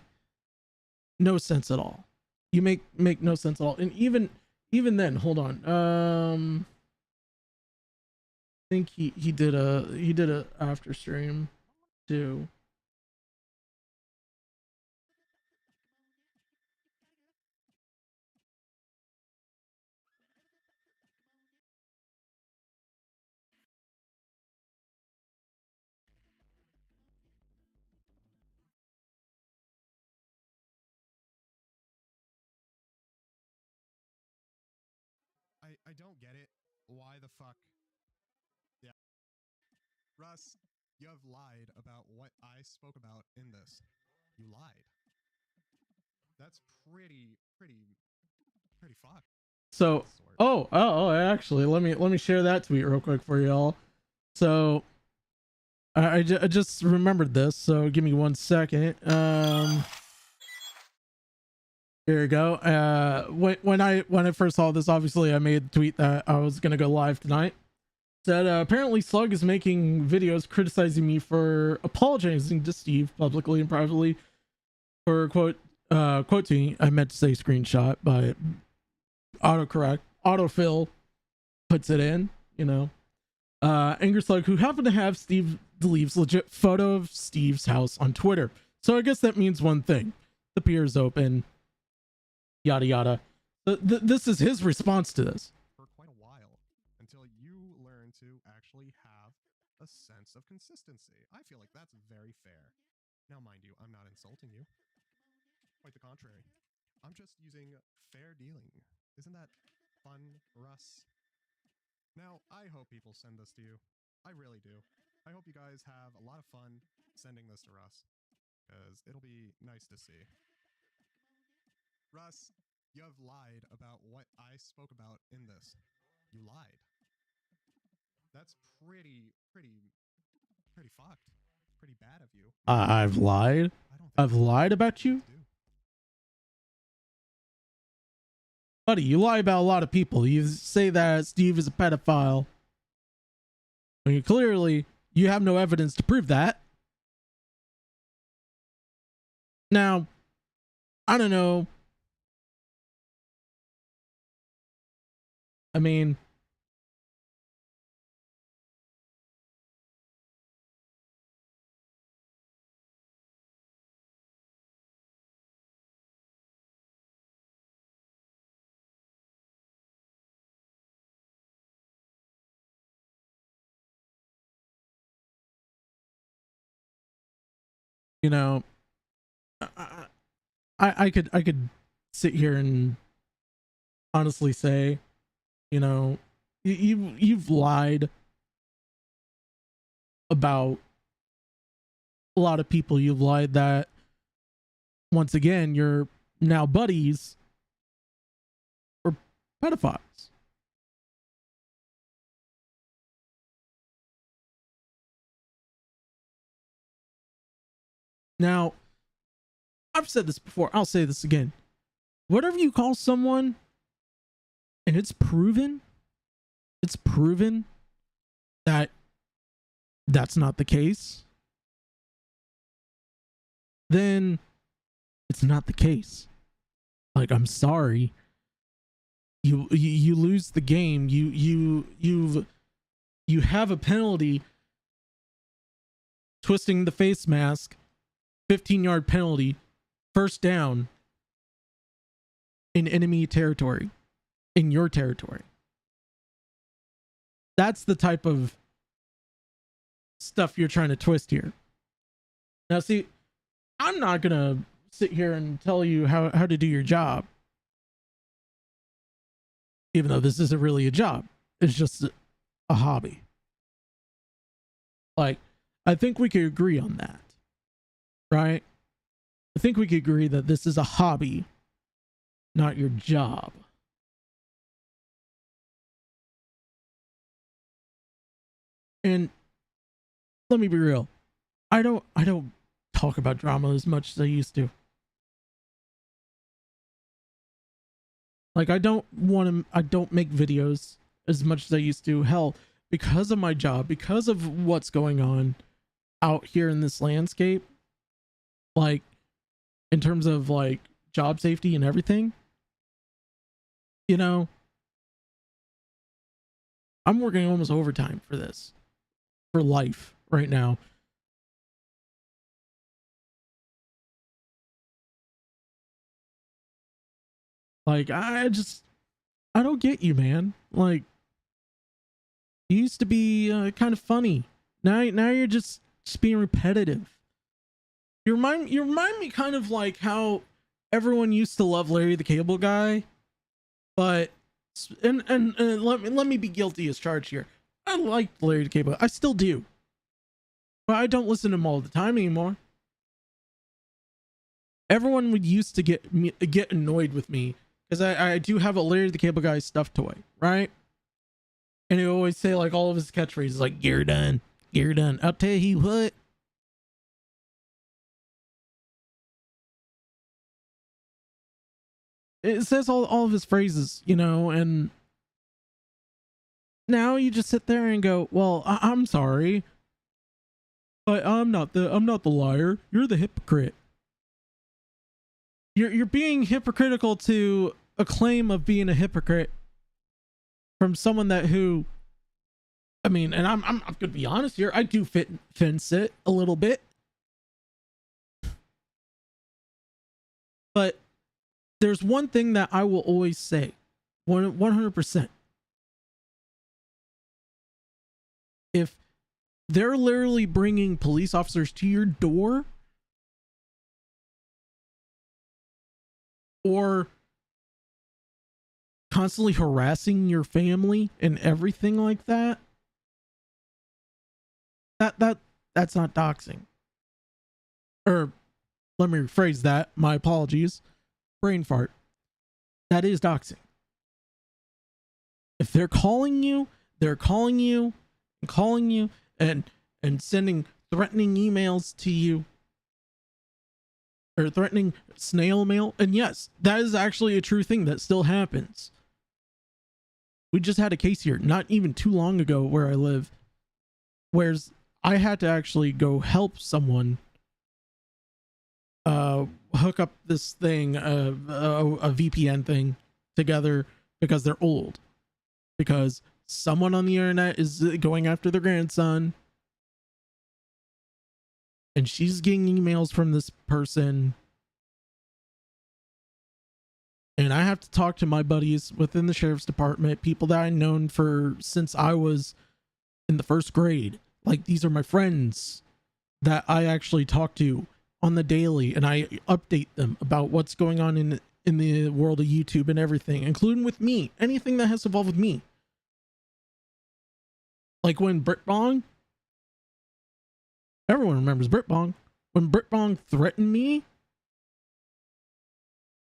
no sense at all. You make no sense at all. And even then, hold on. I think he did a after stream too. I don't get it. Why the fuck? Yeah. Russ, you have lied about what I spoke about in this. You lied. That's pretty fucked. So, actually, let me share that tweet real quick for y'all. So, I just remembered this. So, give me 1 second. Here we go. When I first saw this, obviously I made the tweet that I was gonna go live tonight. Said apparently Slug is making videos criticizing me for apologizing to Steve publicly and privately for quote tweeting. I meant to say screenshot, but autofill puts it in. You know, Angry Slug, who happened to have Steve Delieve's legit photo of Steve's house on Twitter. So I guess that means one thing: the pier is open. Yada yada. This is his response to this. For quite a while, until you learn to actually have a sense of consistency. I feel like that's very fair. Now, mind you, I'm not insulting you. Quite the contrary. I'm just using fair dealing. Isn't that fun, Russ? Now, I hope people send this to you. I really do. I hope you guys have a lot of fun sending this to Russ, because it'll be nice to see. Russ, you have lied about what I spoke about in this. You lied. That's pretty fucked. Pretty bad of you. I've lied. I've lied about you, buddy. You lie about a lot of people. You say that Steve is a pedophile. I mean, clearly, you have no evidence to prove that. Now, I don't know. I mean, you know, I could sit here and honestly say, you know, you've lied about a lot of people. You've lied that, once again, you're now buddies or pedophiles. Now, I've said this before. I'll say this again. Whatever you call someone, and it's proven that that's not the case, then it's not the case. Like, I'm sorry. You lose the game. You have a penalty. Twisting the face mask, 15-yard penalty, first down in enemy territory, in your territory. That's the type of stuff you're trying to twist here. Now, see, I'm not gonna sit here and tell you how to do your job, even though this isn't really a job. It's just a hobby. Like, I think we could agree on that, right? I think we could agree that this is a hobby, not your job. And let me be real. I don't talk about drama as much as I used to. Like, I don't make videos as much as I used to. Hell, because of my job, because of what's going on out here in this landscape, like, in terms of, like, job safety and everything, you know, I'm working almost overtime for this, for life right now. Like, I don't get you, man. Like, you used to be kind of funny. Now you're just being repetitive. You remind me kind of like how everyone used to love Larry the Cable Guy, but and let me be guilty as charged here. I liked Larry the Cable Guy. I still do, but I don't listen to him all the time anymore. Everyone would used to get annoyed with me because I do have a Larry the Cable Guy stuffed toy, right? And he always say like all of his catchphrases like "You're done, you're done." I'll tell you what. It says all of his phrases, you know, and now you just sit there and go, "Well, I'm sorry, but I'm not the liar. You're the hypocrite. You're being hypocritical to a claim of being a hypocrite from someone that who, I mean, and I'm gonna be honest here. I do fence it a little bit, but there's one thing that I will always say, 100%. If they're literally bringing police officers to your door, or constantly harassing your family and everything like that, that's not doxing. Or let me rephrase that. My apologies. Brain fart. That is doxing. If they're calling you and sending threatening emails to you, or threatening snail mail, and yes, that is actually a true thing that still happens. We just had a case here not even too long ago where I live, where I had to actually go help someone hook up this thing, a VPN thing together, because they're old, because someone on the internet is going after their grandson, and she's getting emails from this person, and I have to talk to my buddies within the sheriff's department, people that I've known since I was in the first grade. Like, these are my friends that I actually talk to on the daily, and I update them about what's going on in the world of YouTube and everything, including with me, anything that has involved with me. Like when Britbong, everyone remembers Britbong. When Britbong threatened me,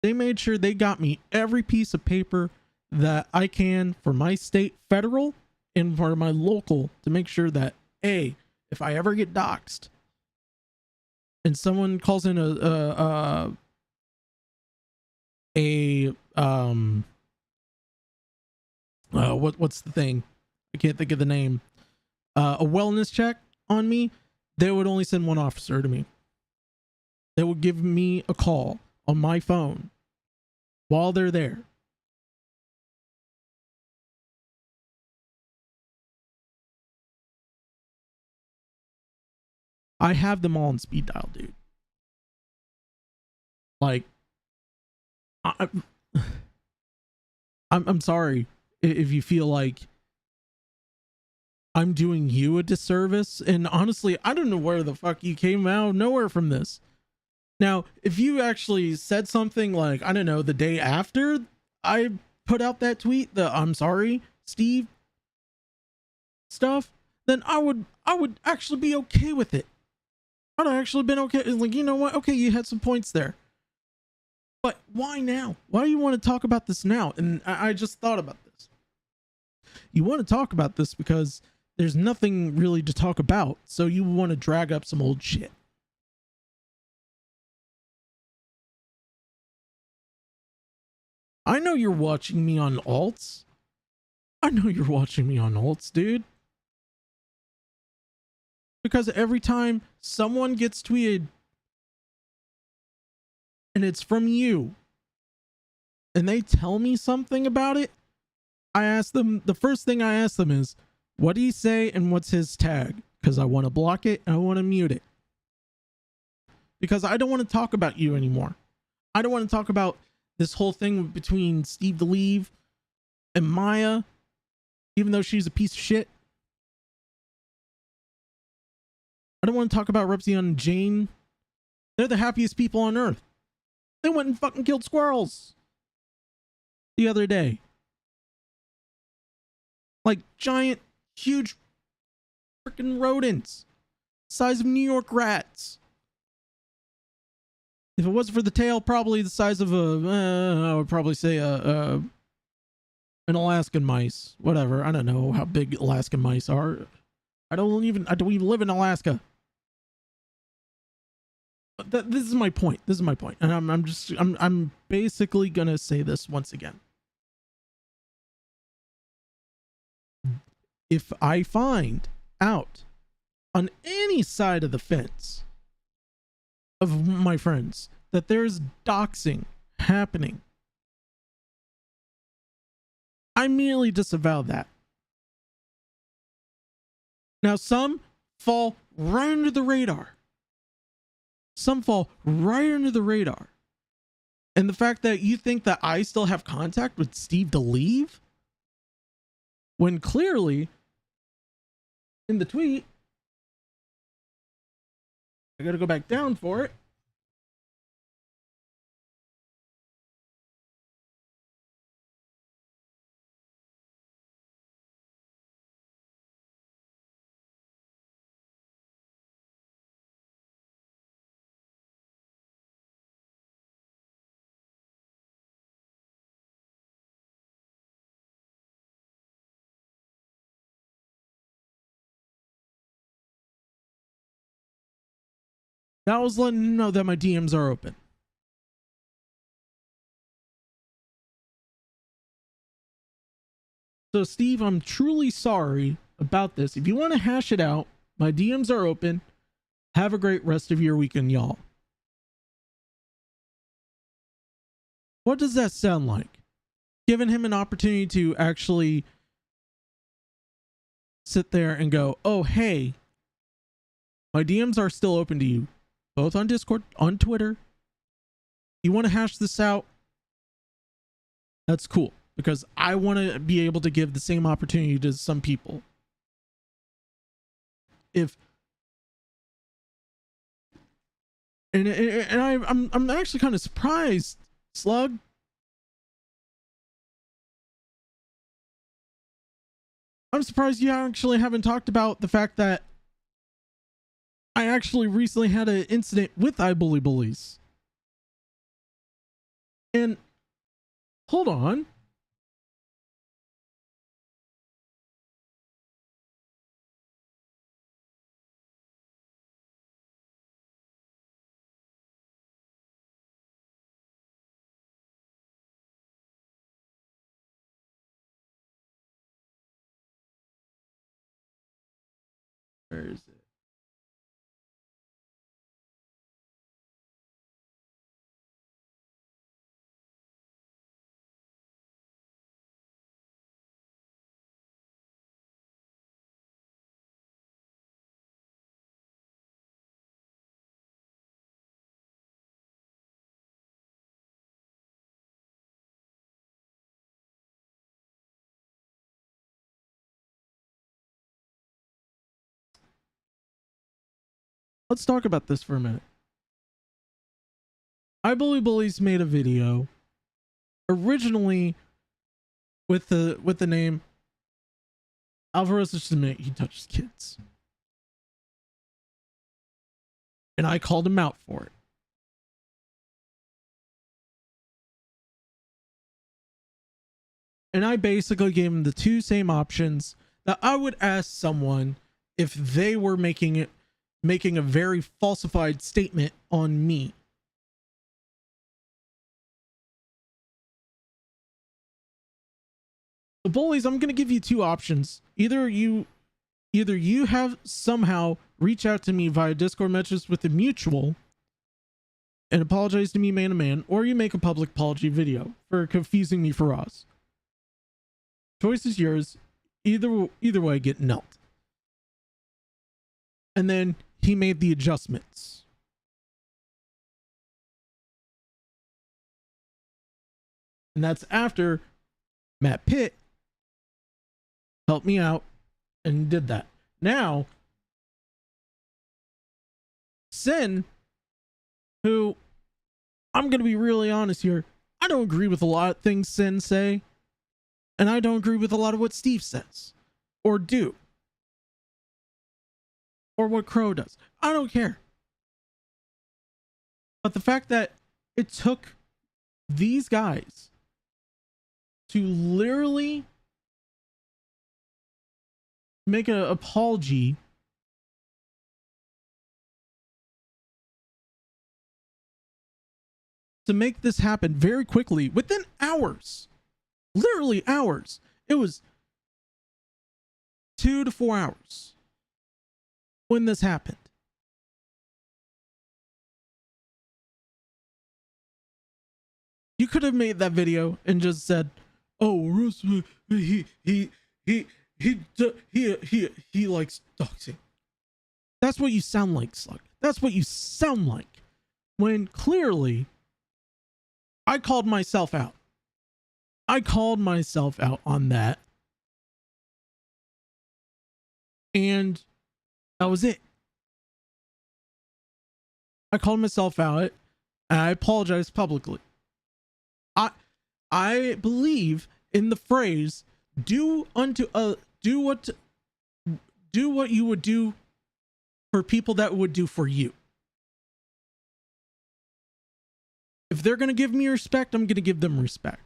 they made sure they got me every piece of paper that I can for my state, federal, and for my local, to make sure that, A, if I ever get doxxed and someone calls in what's the thing? I can't think of the name. A wellness check on me, they would only send one officer to me. They would give me a call on my phone while they're there. I have them all on speed dial, dude. Like, I'm sorry if you feel like I'm doing you a disservice, and honestly, I don't know where the fuck you came out of nowhere from this. Now, if you actually said something like, I don't know, the day after I put out that tweet, the "I'm sorry, Steve" stuff, then I would actually be okay with it. I'd have actually been okay. Like, you know what? Okay, you had some points there. But why now? Why do you want to talk about this now? And I just thought about this. You want to talk about this because there's nothing really to talk about. So you want to drag up some old shit. I know you're watching me on alts. I know you're watching me on alts, dude. Because every time someone gets tweeted and it's from you and they tell me something about it, I ask them, the first thing I ask them is, what do you say and what's his tag? Because I want to block it and I want to mute it. Because I don't want to talk about you anymore. I don't want to talk about this whole thing between Steve DeLeave and Maya, even though she's a piece of shit. I don't want to talk about Repzion and Jane. They're the happiest people on earth. They went and fucking killed squirrels the other day. Like giant, huge freaking rodents. Size of New York rats. If it wasn't for the tail, probably the size of I would probably say an Alaskan mice. Whatever. I don't know how big Alaskan mice are. I don't even live in Alaska. But this is my point. This is my point. And I'm basically gonna say this once again. If I find out on any side of the fence of my friends that there's doxing happening, I immediately disavow that. Now, some fall right under the radar. Some fall right under the radar. And the fact that you think that I still have contact with Steve DeLeave, when clearly in the tweet, I gotta go back down for it. I was letting him know that my DMs are open. So, Steve, I'm truly sorry about this. If you want to hash it out, my DMs are open. Have a great rest of your weekend, y'all. What does that sound like? Giving him an opportunity to actually sit there and go, oh, hey, my DMs are still open to you, both on Discord, on Twitter. You want to hash this out? That's cool, because I want to be able to give the same opportunity to some people. I'm actually kind of surprised, Slug. I'm surprised you actually haven't talked about the fact that I actually recently had an incident with iBully Bullies. And hold on. Where is it? Let's talk about this for a minute. iBully Bullies made a video originally with the name Alvarez just admitted he touches kids. And I called him out for it. And I basically gave him the two same options that I would ask someone if they were making a very falsified statement on me. The bullies, I'm going to give you two options. Either you have somehow reach out to me via Discord messages with a mutual and apologize to me man to man, or you make a public apology video for confusing me for Ross. Choice is yours. Either way, get nulled. And then he made the adjustments. And that's after Matt Pitt helped me out and did that. Now, Sin, who I'm going to be really honest here, I don't agree with a lot of things Sin say, and I don't agree with a lot of what Steve says or do or what Crow does. I don't care. But the fact that it took these guys to literally make an apology to make this happen very quickly within hours, literally hours. It was 2 to 4 hours when this happened. You could have made that video and just said, "Oh, Russ, he likes doxing." That's what you sound like, Slug. That's what you sound like. When clearly, I called myself out. I called myself out on that. And that was it. I called myself out and I apologized publicly. I believe in the phrase, do what you would do for people that would do for you. If they're going to give me respect, I'm going to give them respect.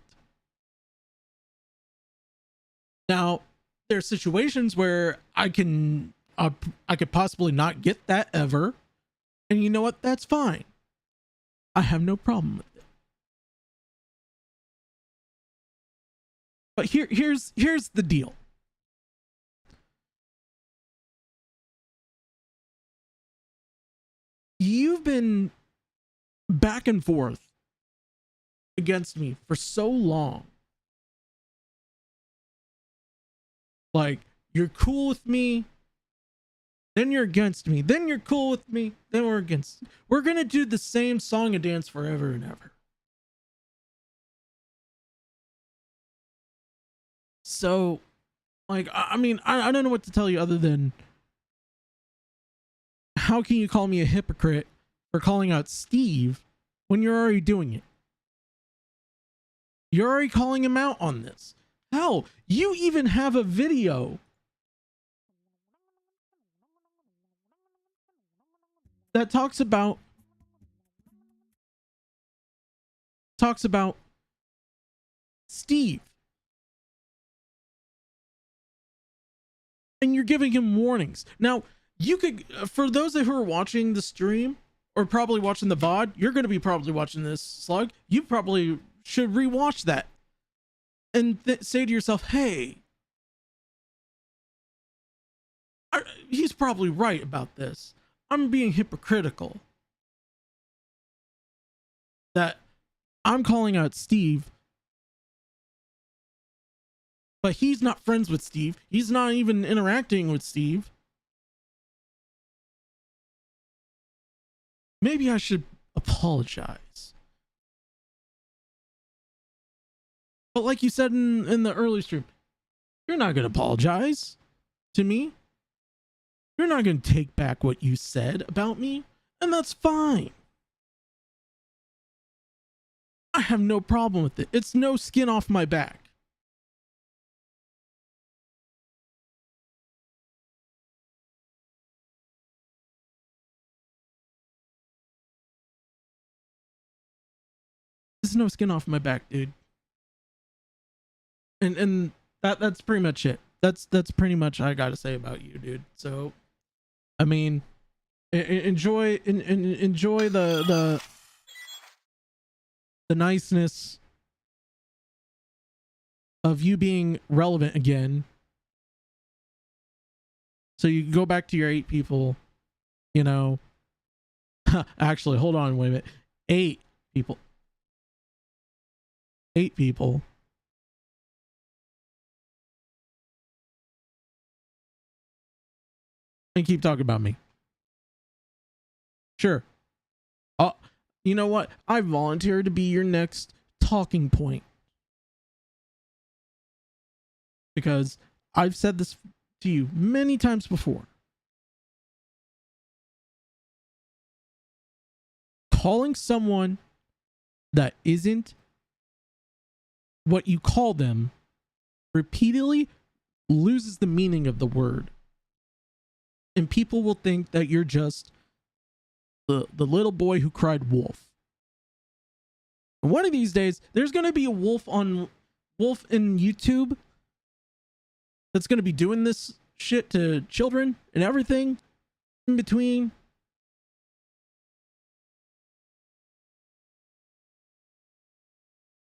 Now, there are situations where I could possibly not get that ever. And you know what? That's fine. I have no problem with it. But here's the deal. You've been back and forth against me for so long. Like, you're cool with me, then you're against me, then you're cool with me, then we're against. We're gonna do the same song and dance forever and ever. So, like, I mean, I don't know what to tell you other than, how can you call me a hypocrite for calling out Steve when you're already doing it? You're already calling him out on this. Hell, you even have a video that talks about Steve. And you're giving him warnings. Now, you could, for those who are watching the stream or probably watching the VOD, you're going to be probably watching this, Slug. You probably should rewatch that and say to yourself, hey, he's probably right about this. I'm being hypocritical. That I'm calling out Steve, but he's not friends with Steve. He's not even interacting with Steve. Maybe I should apologize. But like you said in the early stream, you're not going to apologize to me. You're not going to take back what you said about me, and that's fine. I have no problem with it. It's no skin off my back. takes no skin off my back, dude. And that's pretty much it. That's pretty much I gotta say about you, dude. So, I mean, enjoy the niceness of you being relevant again. So you can go back to your 8 people, you know. Actually, hold on, wait a minute. 8 people. 8 people. And keep talking about me. Sure. You know what? I volunteer to be your next talking point. Because I've said this to you many times before. Calling someone that isn't what you call them repeatedly loses the meaning of the word. And people will think that you're just the little boy who cried wolf. One of these days, there's going to be a wolf in YouTube that's going to be doing this shit to children and everything in between.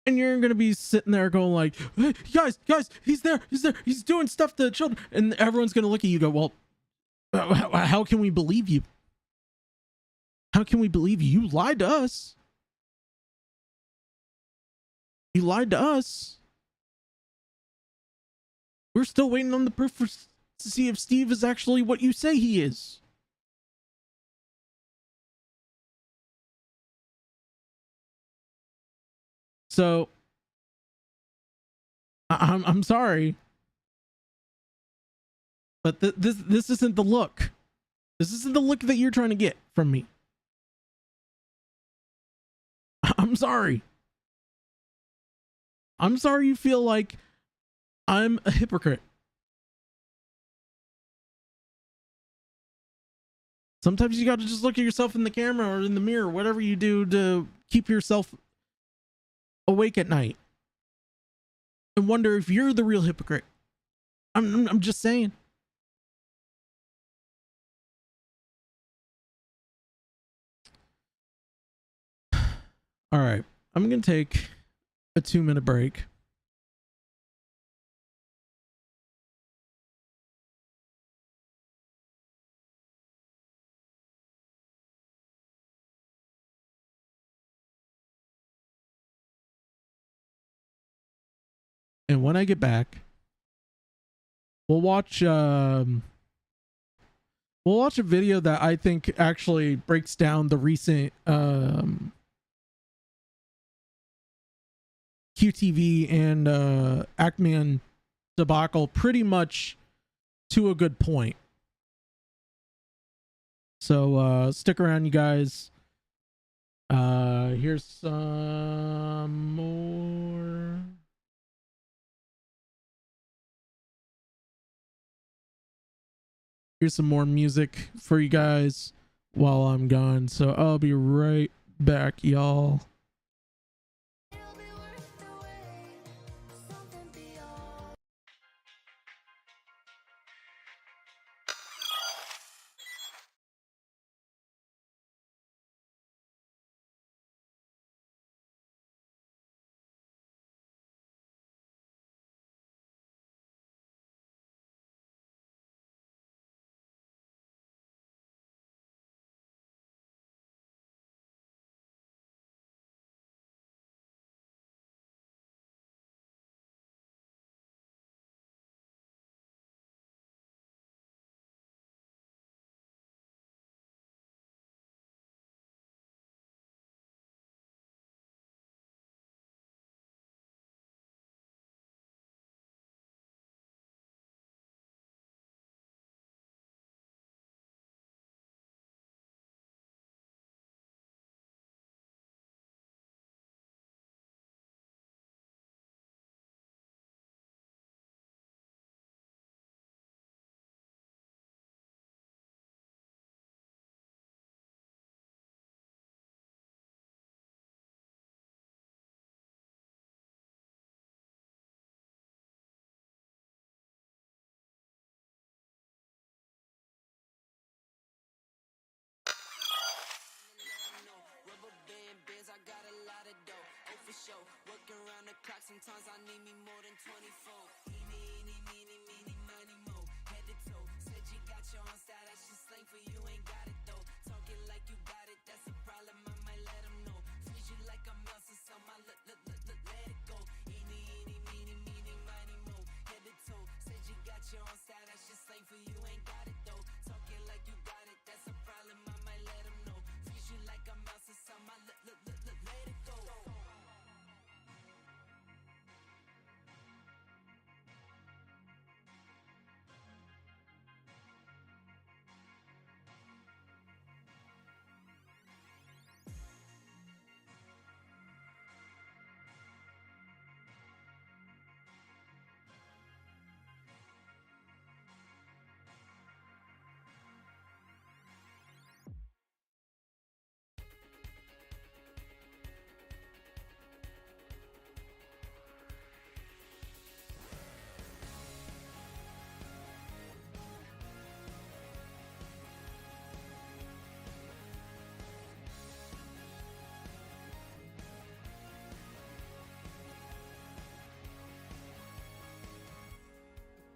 And you're going to be sitting there going like, hey, guys, he's there, he's doing stuff to children. And everyone's going to look at you and go, well, how can we believe you? How can we believe you? You lied to us. You lied to us. We're still waiting on the proof to see if Steve is actually what you say he is. So, I'm sorry, but this isn't the look. This isn't the look that you're trying to get from me. I'm sorry. I'm sorry you feel like I'm a hypocrite. Sometimes you got to just look at yourself in the camera or in the mirror, whatever you do to keep yourself awake at night, and wonder if you're the real hypocrite. I'm just saying. All right, I'm gonna take a 2-minute break. And when I get back, we'll watch a video that I think actually breaks down the recent QTV and ACTMAN debacle pretty much to a good point. So stick around, you guys. Here's some more. Here's some more music for you guys while I'm gone. So I'll be right back, y'all. Sometimes I need me more than 24. Eeny, eeny, meeny, meeny, miny, mo. Head to toe. Said you got your own style, that's just slang for you, ain't got it though. Talking like you got it, that's a problem, I might let them know. Freeze you like I'm Elsa, so my let it go. Eeny, eeny, meeny, meeny, miny, mo. Head to toe. Said you got your own style, that's just slang for you, ain't got it though. Talking like you got it, that's a problem, I might let them know. Freeze you like I'm Elsa, so my let it go.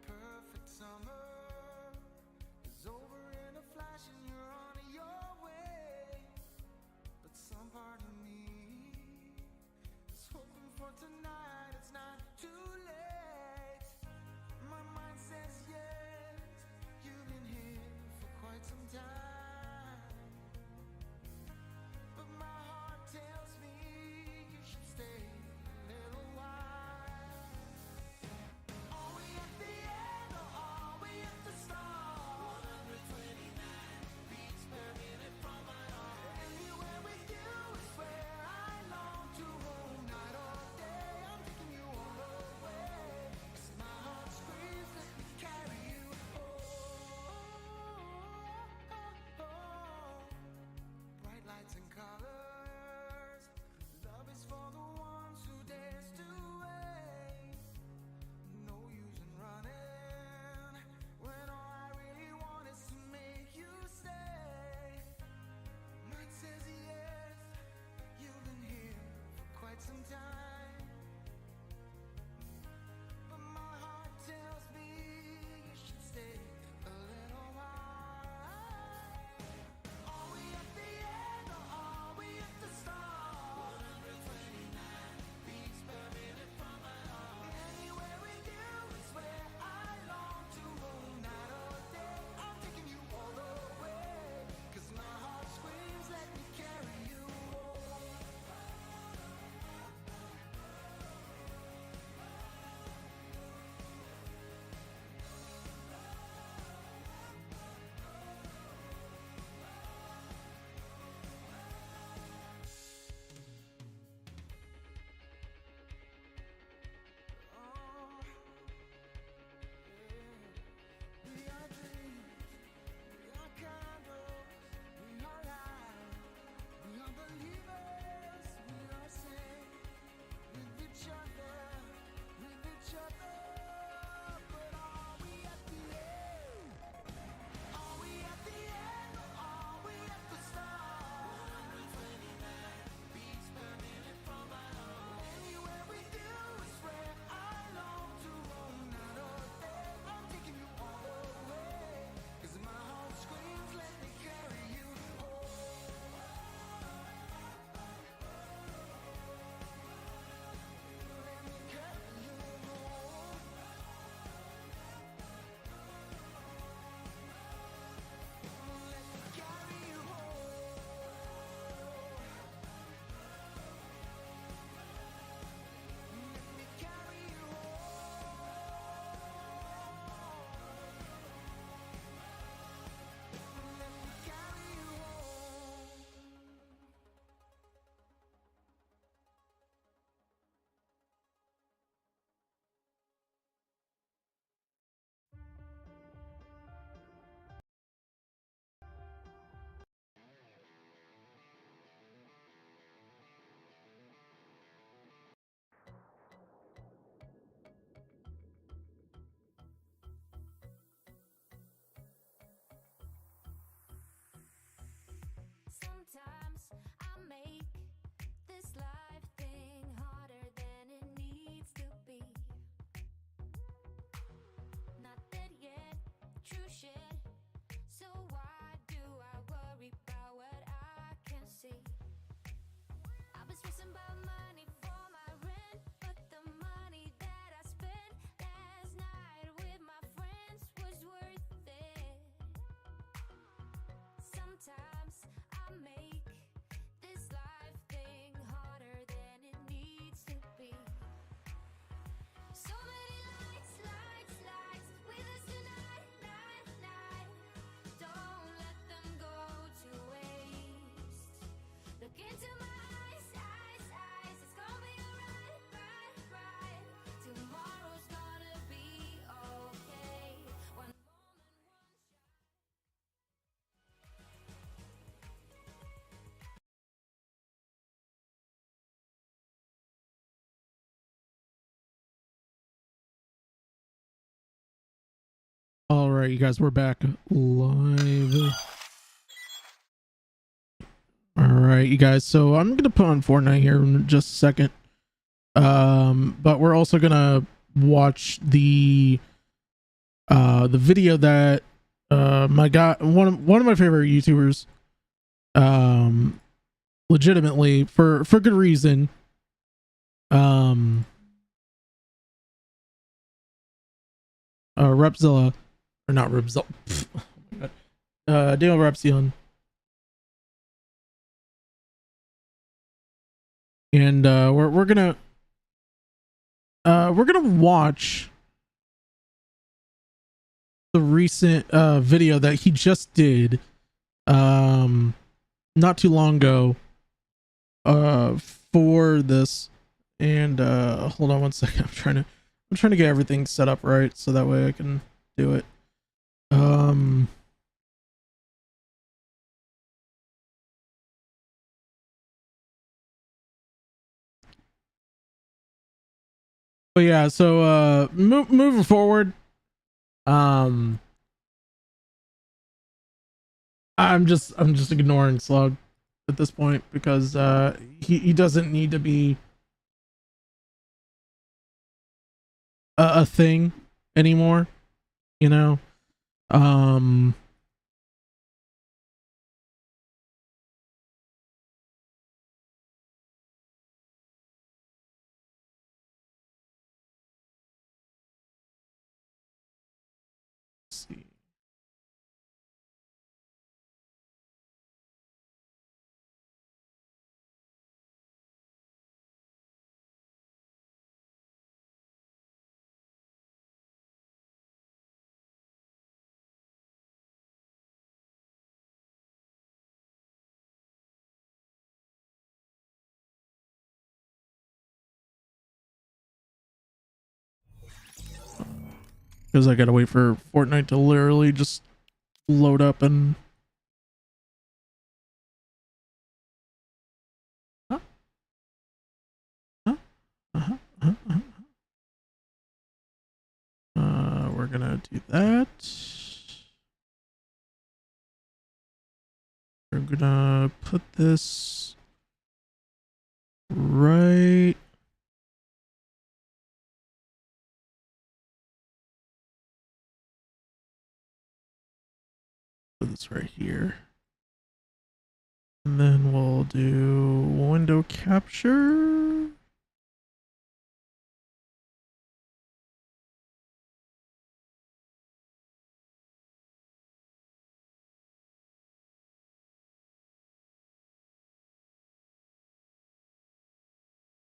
Perfect summer is over in a flash and you're on your way. But some part of me is hoping for tonight, it's not too late. My mind says yes, you've been here for quite some time. But my heart tells me you should stay a little while. Are we at the end or are we at the start? 129 beats per minute from my heart. Anywhere with you is where I long to roam. Night or day, I'm taking you all the way. 'Cause my heart screams, let me carry you home. Bright lights and colors, love is for the ones who dares to wait. No use in running when all I really want is to make you stay. Mind says yes, you've been here for quite some time. But my heart tells me you should stay a little while. Are we at the end or are we at the start? 129 beats per minute from my heart. Anywhere with you is where I long to roam. Night or day, I'm taking you all the way. 'Cause my heart screams, let me carry you home. Oh, yeah. We are dreams, we are candles, we are light, we are believers, we are safe with each other, with each other. But are we at the end? Are we at the end or are we at the start? 129 beats per minute from my heart. Anywhere with you is where I long to roam. Night or day, I'm taking you all the way. 'Cause my heart screams, let me carry you home. Let me carry you home. Let me carry you home. Let me carry you home. Let me carry you home. Sometimes I make this life thing harder than it needs to Sometimes I make this life thing harder than it needs to be. So many lights, lights, lights with us tonight, night, night. Don't let them go to waste. Look into my eyes, eyes, eyes. It's gonna be alright, right, right. Tomorrow's gonna be okay. One moment, one shot. All right, you guys, we're back live. All right, you guys. So I'm gonna put on Fortnite here in just a second. But we're also gonna watch the video that my guy, one of my favorite YouTubers, legitimately for good reason, Repzilla, or not Repzilla, oh my god, Daniel Repzion, and we're gonna watch the recent video that he just did not too long ago for this. And hold on one second, I'm trying to get everything set up right so that way I can do it. But yeah, so moving forward, I'm just ignoring Slug at this point because he doesn't need to be a thing anymore, you know. Let's see. Because I gotta wait for Fortnite to literally just load up and huh? Huh? We're gonna do that. We're gonna put this right. Put this right here. And then we'll do window capture.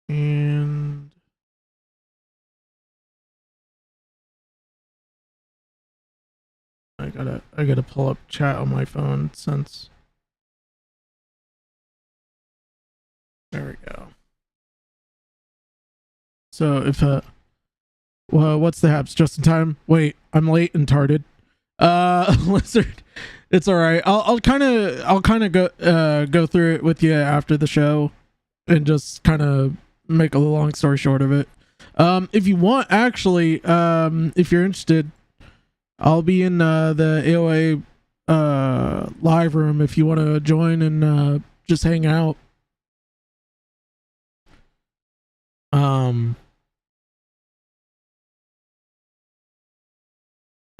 And I gotta pull up chat on my phone since there we go. So if well, what's the haps? Just in time. Wait, I'm late and tarded. Lizard, it's all right. I'll kind of go through it with you after the show, and just kind of make a long story short of it. If you want, actually, if you're interested, I'll be in the AOA live room if you want to join and just hang out. All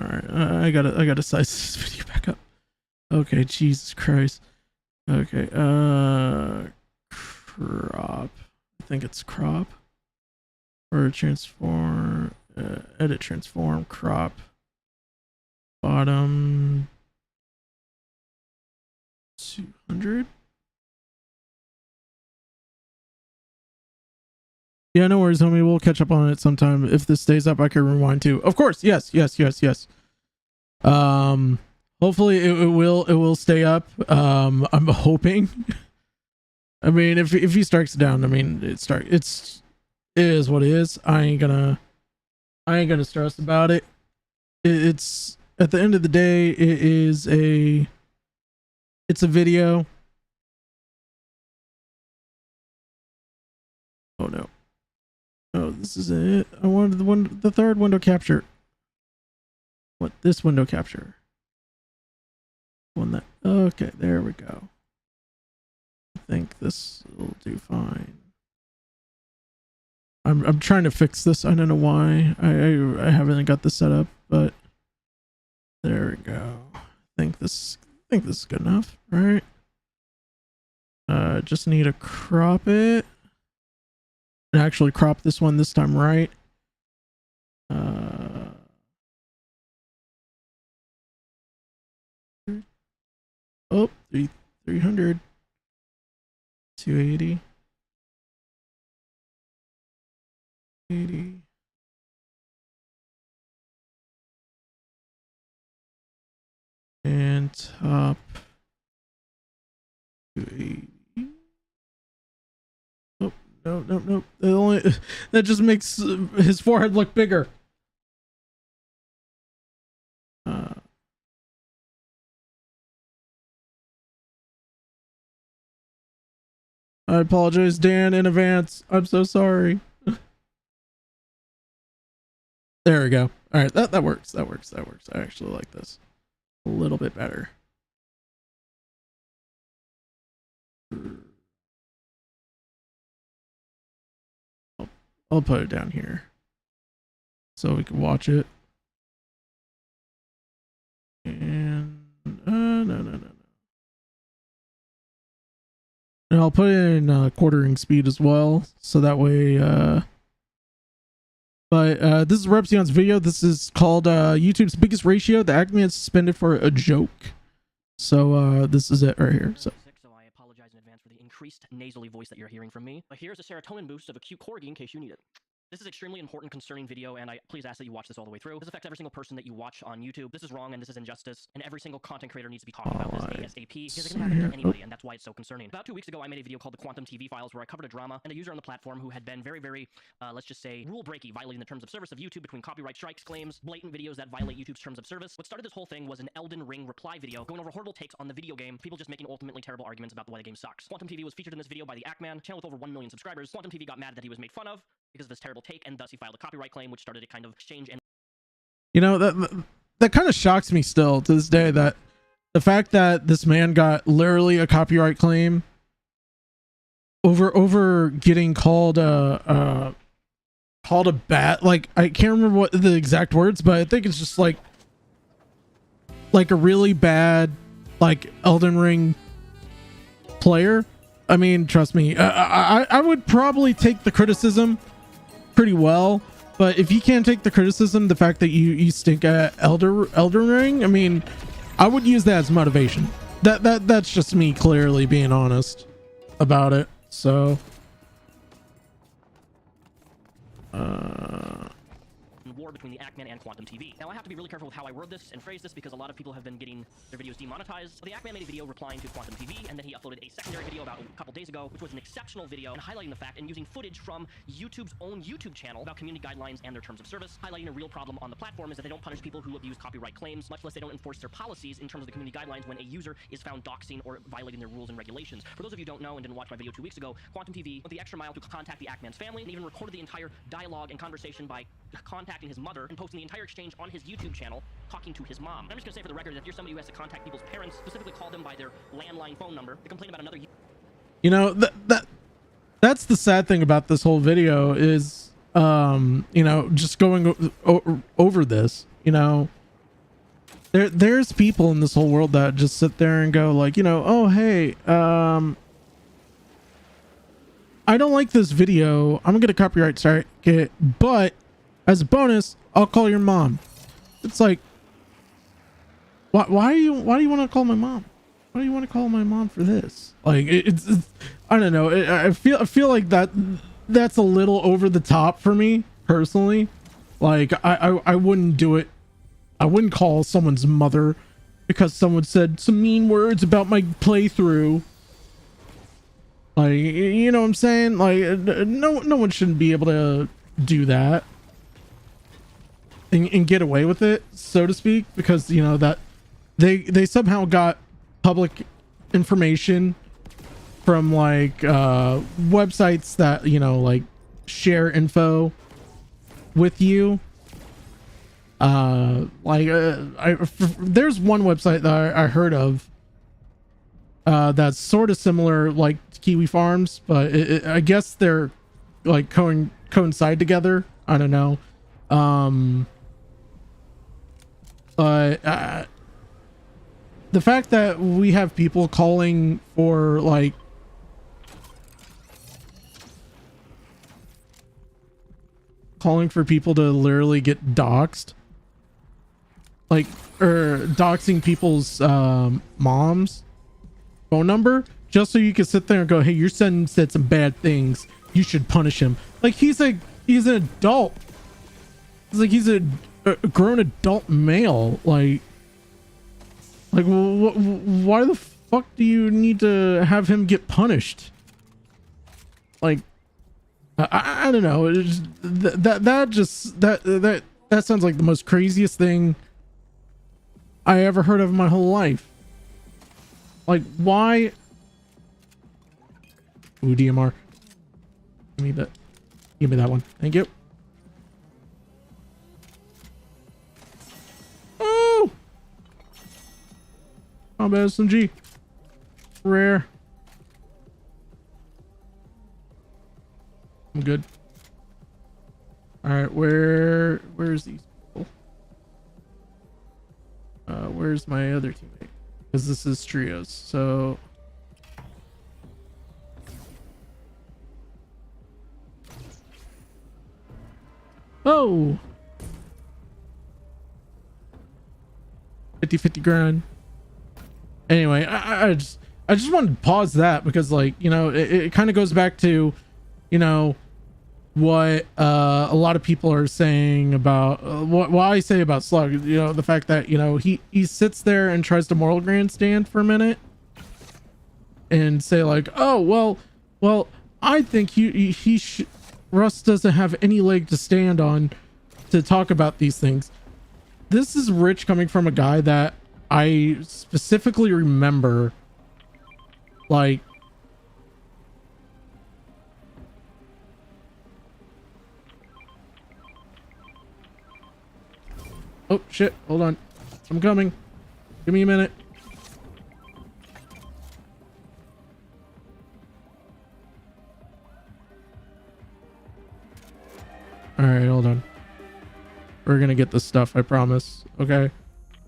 right, I gotta size this video back up. Okay, Jesus Christ. Okay, crop. I think it's crop or transform. Edit, transform, crop. Bottom. 200. Yeah, no worries, homie. We'll catch up on it sometime. If this stays up, I can rewind too. Of course. Yes. Hopefully it will stay up. I'm hoping. I mean, if he strikes down, I mean, it is what it is. I ain't gonna stress about it. It's at the end of the day, it's a video. Oh no. Oh, this is it. I wanted the third window capture. What, this window capture? Okay, there we go. I think this will do fine. I'm trying to fix this. I don't know why. I haven't got this set up, but there we go. I think this is good enough, right? Just need to crop it. And actually crop this one this time, right? Oh, 300, 280, 80. And top 280. No. That just makes his forehead look bigger. I apologize, Dan, in advance. I'm so sorry. There we go. All right, that works. That works. I actually like this a little bit better. I'll put it down here so we can watch it. And no. And I'll put it in quartering speed as well, so that way. But this is Repsion's video. This is called YouTube's biggest ratio. The ACTMAN suspended for a joke. So this is it right here. So I apologize in advance for the increased nasally voice that you're hearing from me. But here's a serotonin boost of a cute corgi in case you need it. This is extremely important, concerning video, and I please ask that you watch this all the way through. This affects every single person that you watch on YouTube. This is wrong, and this is injustice, and every single content creator needs to be talking about this ASAP, because it can happen to anybody, and that's why it's so concerning. About 2 weeks ago, I made a video called the Quantum TV Files, where I covered a drama and a user on the platform who had been very, let's just say, rule-breaky, violating the terms of service of YouTube between copyright strikes, claims, blatant videos that violate YouTube's terms of service. What started this whole thing was an Elden Ring reply video, going over horrible takes on the video game, people just making ultimately terrible arguments about why the game sucks. Quantum TV was featured in this video by the ACTMAN, channel with over 1 million subscribers. Quantum TV got mad that he was made fun of because of this terrible take, and thus he filed a copyright claim, which started a kind of exchange. And that kind of shocks me still to this day, that the fact that this man got literally a copyright claim over getting called a bat. Like, I can't remember what the exact words, but I think it's just like a really bad like Elden Ring player. I mean, trust me, I would probably take the criticism pretty well, but if you can't take the criticism, the fact that you stink at Elden Ring, I mean, I would use that as motivation. That's just me clearly being honest about it. So war between the ACTMAN and Quantum TV. Now, I have to be really careful with how I word this and phrase this, because a lot of people have been getting their videos demonetized. So the ACTMAN made a video replying to Quantum TV, and then he uploaded a secondary video about a couple days ago, which was an exceptional video, and highlighting the fact and using footage from YouTube's own YouTube channel about community guidelines and their terms of service. Highlighting a real problem on the platform is that they don't punish people who abuse copyright claims, much less they don't enforce their policies in terms of the community guidelines when a user is found doxing or violating their rules and regulations. For those of you who don't know and didn't watch my video 2 weeks ago, Quantum TV went the extra mile to contact the ACTMAN's family, and even recorded the entire dialogue and conversation by contacting his mother and posting the entire exchange on his YouTube channel, talking to his mom. And I'm just gonna say for the record that if you're somebody who has to contact people's parents, specifically call them by their landline phone number to complain about another, you know, that's the sad thing about this whole video is, you know, just going over this, you know, there's people in this whole world that just sit there and go like, you know, oh, hey, I don't like this video, I'm gonna get a copyright strike, but as a bonus, I'll call your mom. It's like, why do you want to call my mom? why do you want to call my mom for this? Like it's I don't know. I feel like that's a little over the top for me personally. Like I wouldn't do it. I wouldn't call someone's mother because someone said some mean words about my playthrough. Like, you know what I'm saying? Like, no one shouldn't be able to do that and get away with it, so to speak, because, you know, that they somehow got public information from like websites that, you know, like share info with you. There's one website that I heard of that's sort of similar like to Kiwi Farms, but I guess they're like coincide together. I don't know. But the fact that we have people calling for like people to literally get doxxed, like, or doxing people's mom's phone number just so you can sit there and go, hey, your son said some bad things, you should punish him. Like, he's an adult. It's like he's a grown adult male. Like why the fuck do you need to have him get punished? Like, I don't know. It's just, that sounds like the most craziest thing I ever heard of in my whole life. Like, why? Ooh, DMR. Give me that one. Thank you. Oh! Combat SMG. Rare. I'm good. Alright, where's these people? Where's my other teammate? Because this is trios, so... Oh! 50-50 grind. Anyway, I just wanted to pause that because, like, you know, it kind of goes back to, you know, what a lot of people are saying about what I say about Slug. You know, the fact that, you know, he sits there and tries to moral grandstand for a minute and say like, oh well I think Russ doesn't have any leg to stand on to talk about these things. This is rich coming from a guy that I specifically remember, like, oh shit, hold on, I'm coming, give me a minute. All right, hold on, we're gonna get this stuff, I promise. Okay.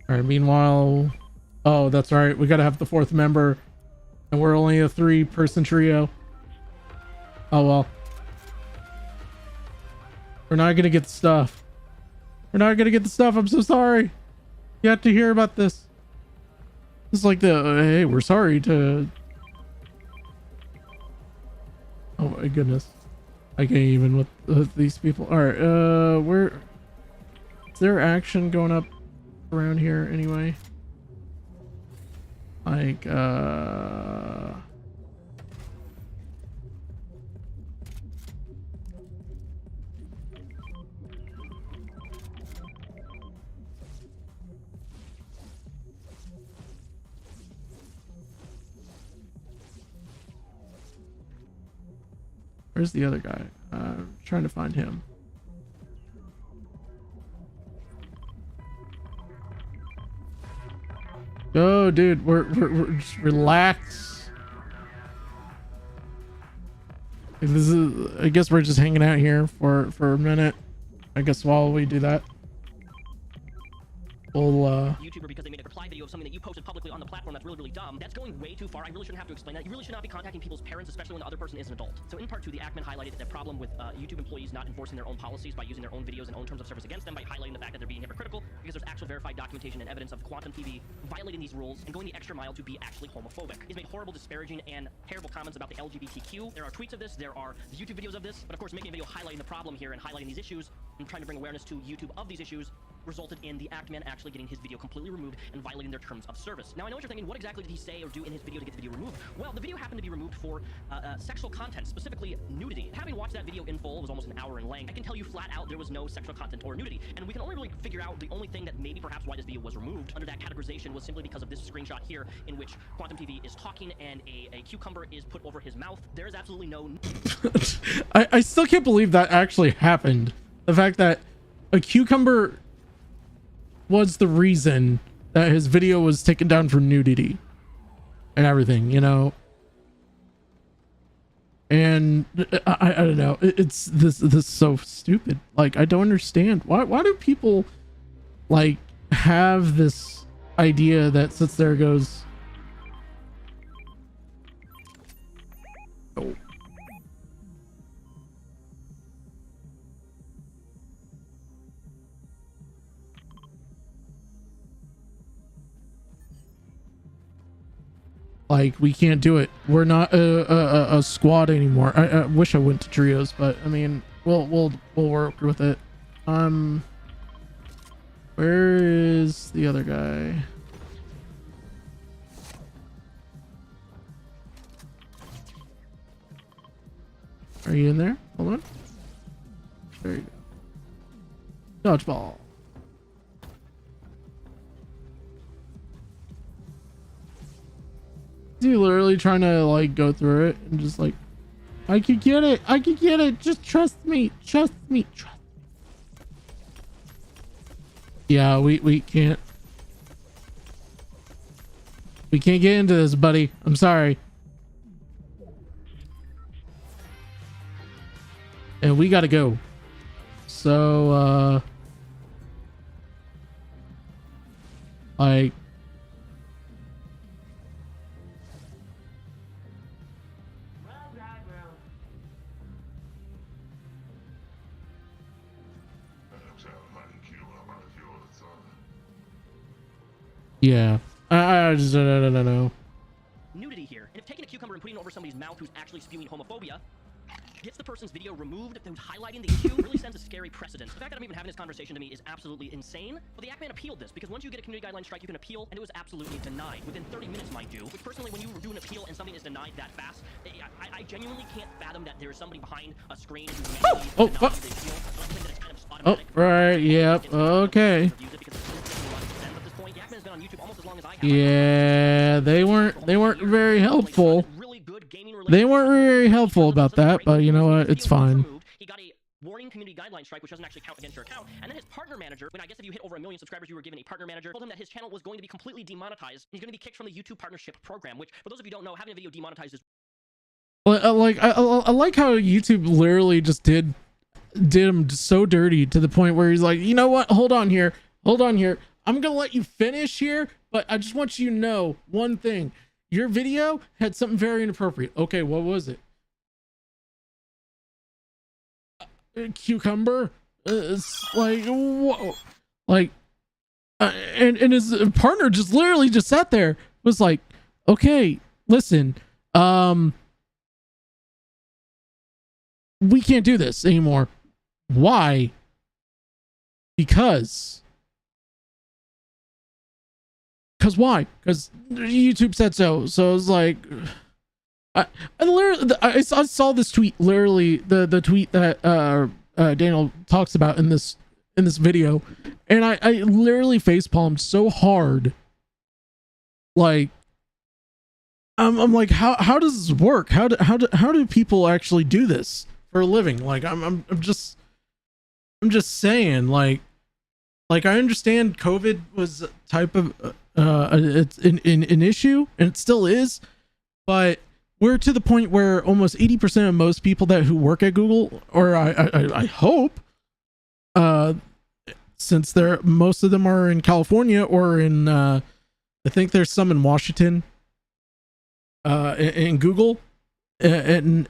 All right, meanwhile, oh, that's right, we gotta have the fourth member and we're only a 3-person trio. Oh well, we're not gonna get the stuff. We're not gonna get the stuff. I'm so sorry. You have to hear about this. It's like the hey, we're sorry to. Oh my goodness, I can't even with these people. All right, where is there action going up around here anyway? Like where's the other guy? I'm trying to find him. Oh, dude, we're just relax. This is, I guess we're just hanging out here for a minute. I guess while we do that, we'll YouTuber because they made a reply live video of something that you posted publicly on the platform that's really, really dumb, that's going way too far. I really shouldn't have to explain that. You really should not be contacting people's parents, especially when the other person is an adult. So in part 2, the ACTMAN highlighted the problem with YouTube employees not enforcing their own policies by using their own videos and own terms of service against them, by highlighting the fact that they're being hypocritical because there's actual verified documentation and evidence of Quantum TV violating these rules and going the extra mile to be actually homophobic. He's made horrible, disparaging, and terrible comments about the LGBTQ. There are tweets of this, there are YouTube videos of this, but of course making a video highlighting the problem here and highlighting these issues and trying to bring awareness to YouTube of these issues resulted in the ACTMAN actually getting his video completely removed and violating their terms of service. Now, I know what you're thinking, what exactly did he say or do in his video to get the video removed? Well, the video happened to be removed for sexual content, specifically nudity. Having watched that video in full, it was almost an hour in length, I can tell you flat out there was no sexual content or nudity. And we can only really figure out the only thing that maybe perhaps why this video was removed under that categorization was simply because of this screenshot here in which Quantum TV is talking and a cucumber is put over his mouth. There is absolutely no... I still can't believe that actually happened. The fact that a cucumber was the reason that his video was taken down for nudity and everything, you know. And I don't know, it's this is so stupid. Like, I don't understand why do people like have this idea that sits there goes, oh, like, we can't do it. We're not a squad anymore. I wish I went to trios, but I mean, we'll work with it. Where is the other guy? Are you in there? Hold on. There you go. Dodgeball. He literally trying to like go through it and just like, I can get it, I can get it, just trust me, trust me, trust me. Yeah, we can't get into this, buddy. I'm sorry. And we gotta go. So like, yeah, I just don't know. Nudity here, and if taking a cucumber and putting it over somebody's mouth who's actually spewing homophobia gets the person's video removed, who's highlighting the issue, really sends a scary precedent. The fact that I'm even having this conversation to me is absolutely insane. But the ACTMAN appealed this, because once you get a community guideline strike, you can appeal, and it was absolutely denied within 30 minutes, mind you. Which personally, when you do an appeal and something is denied that fast, I genuinely can't fathom that there is somebody behind a screen who's manually denying the appeal. I think that it's kind of automatic. Oh, right, yep, okay. Yeah, they weren't very helpful. They weren't very helpful about that, but you know what? It's fine. He got a warning community guideline strike, which doesn't actually count against your account. And then his partner manager, when I guess if you hit over 1 million subscribers, you were given a partner manager, told him that his channel was going to be completely demonetized. He's going to be kicked from the YouTube partnership program, which, for those of you who don't know, having a video demonetized is... Like, I like how YouTube literally just did him so dirty to the point where he's like, you know what? Hold on here. I'm gonna let you finish here, but I just want you to know one thing. Your video had something very inappropriate. Okay, what was it? Cucumber? It's like, whoa. Like, and his partner just literally just sat there, was like, okay, listen, we can't do this anymore. Why? Because why? Because YouTube said so. So I was like, I saw this tweet, literally the tweet that Daniel talks about in this video, and I literally facepalmed so hard. Like, I'm like, how does this work? How do people actually do this for a living? Like, I'm just saying, like I understand COVID was a type of it's an issue, and it still is, but we're to the point where almost 80% of most people who work at Google, or I hope, since most of them are in California or in I think there's some in Washington, in Google, in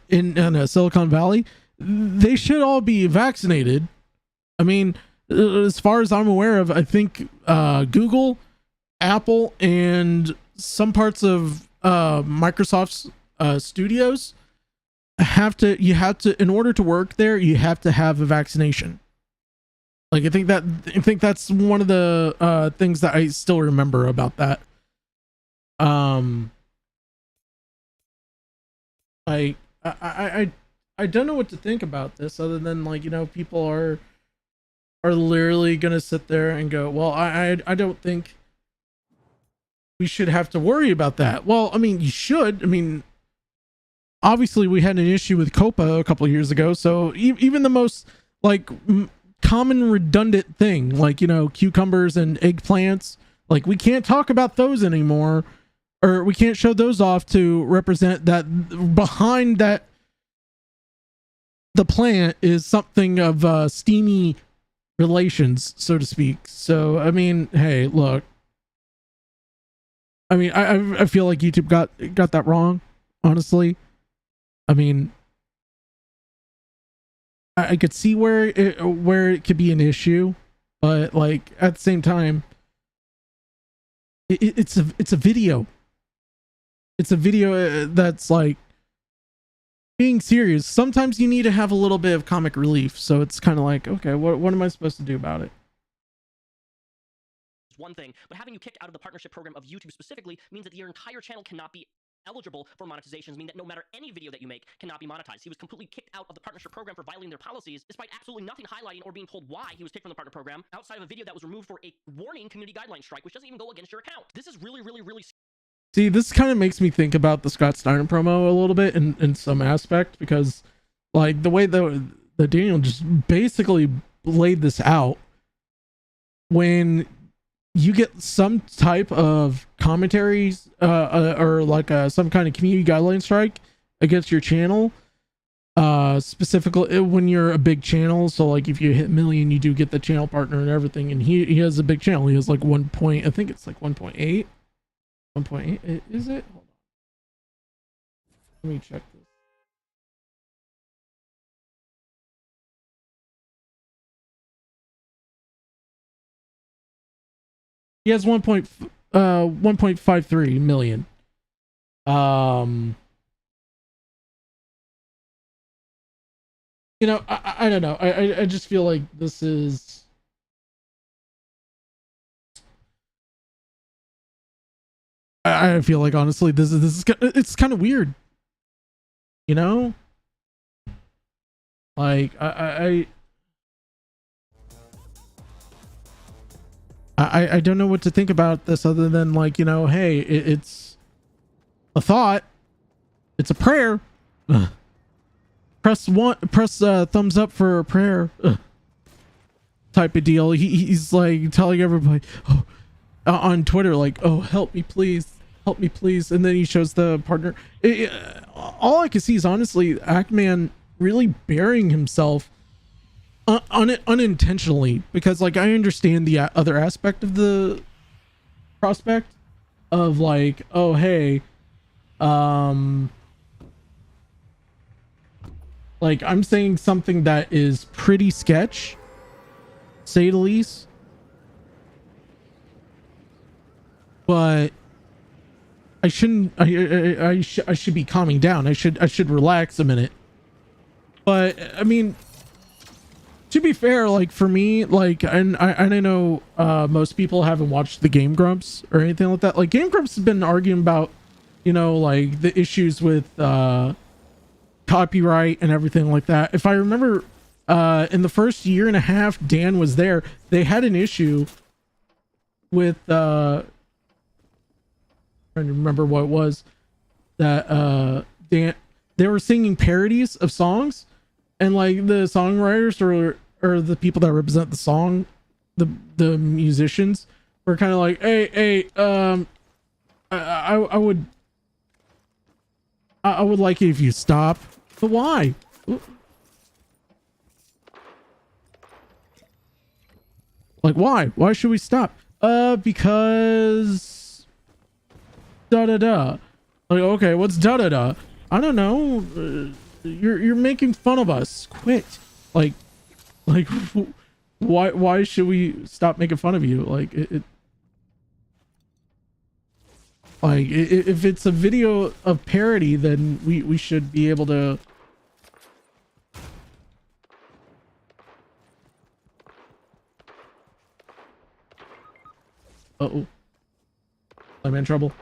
Silicon Valley. They should all be vaccinated. I mean, as far as I'm aware of, I think Google, Apple, and some parts of Microsoft's studios you have to, in order to work there, you have to have a vaccination. Like, I think that's one of the things that I still remember about that. I don't know what to think about this, other than, like, you know, people are literally gonna sit there and go, well, I don't think we should have to worry about that. Well, I mean, you should. I mean, obviously we had an issue with Copa a couple of years ago, so even the most, like, common redundant thing, like, you know, cucumbers and eggplants, like, we can't talk about those anymore, or we can't show those off to represent that behind that the plant is something of steamy relations, so to speak. So, I mean, hey, look, I mean, I feel like YouTube got that wrong, honestly. I mean, I could see where it could be an issue, but, like, at the same time, it's a video. It's a video that's, like, being serious. Sometimes you need to have a little bit of comic relief, so it's kind of like, okay, what am I supposed to do about it? One thing, but having you kicked out of the partnership program of YouTube specifically means that your entire channel cannot be eligible for monetizations, mean that no matter any video that you make cannot be monetized. He was completely kicked out of the partnership program for violating their policies, despite absolutely nothing highlighting or being told why he was kicked from the partner program, outside of a video that was removed for a warning community guideline strike, which doesn't even go against your account. This is really, really, really... See, this kind of makes me think about the Scott Steiner promo a little bit in some aspect, because, like, the way that Daniel just basically laid this out, when you get some type of commentaries or like some kind of community guideline strike against your channel, specifically when you're a big channel, so, like, if you hit 1 million, you do get the channel partner and everything, and he has a big channel. He has, like, I think it's like 1.8. 1.8, is it? Hold on. Let me check this. He has 1.53 million. You know, I don't know. I just feel like this is... I feel like, honestly, this is it's kind of weird, you know. Like, I don't know what to think about this, other than, like, you know, hey, it's a thought, it's a prayer. Press thumbs up for a prayer, type of deal. He's like telling everybody, oh, on Twitter, like, oh, help me please, and then he shows the partner. All I can see is, honestly, ACTMAN really burying himself unintentionally, because, like, I understand the other aspect of the prospect of, like, oh, hey, like, I'm saying something that is pretty sketch, say the least, but I shouldn't. I should be calming down. I should relax a minute. But I mean, to be fair, like, for me, like, and I know most people haven't watched the Game Grumps or anything like that. Like, Game Grumps has been arguing about, you know, like, the issues with copyright and everything like that. If I remember, in the first year and a half Dan was there, they had an issue with trying to remember what it was that Dan, they were singing parodies of songs, and, like, the songwriters or the people that represent the song, the musicians, were kind of like, hey, I would like it if you stop. But why? Like, why should we stop? Because da da da. Like, okay, what's da da da? I don't know. You're making fun of us. Quit. Like why should we stop making fun of you? Like if it's a video of parody, then we should be able to. Uh-oh. I'm in trouble.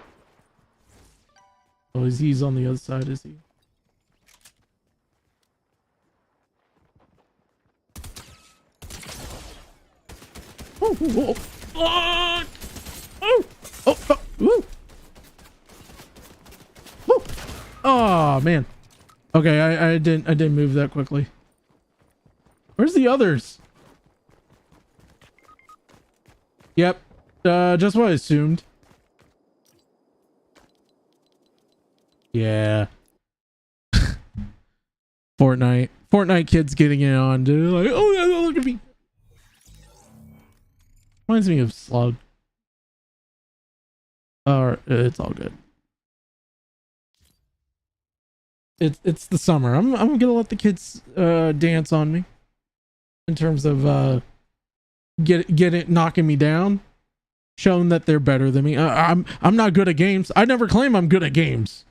Oh, he's on the other side, is he? Oh, oh, oh, oh, oh, oh, oh, oh, oh, man. Okay, I didn't move that quickly. Where's the others? Yep, just what I assumed. Yeah. Fortnite kids getting it on, dude. Like, oh, look at me. Reminds me of Slug. It's all good. It's the summer. I'm gonna let the kids dance on me. In terms of get it knocking me down, showing that they're better than me. I'm not good at games. I never claim I'm good at games.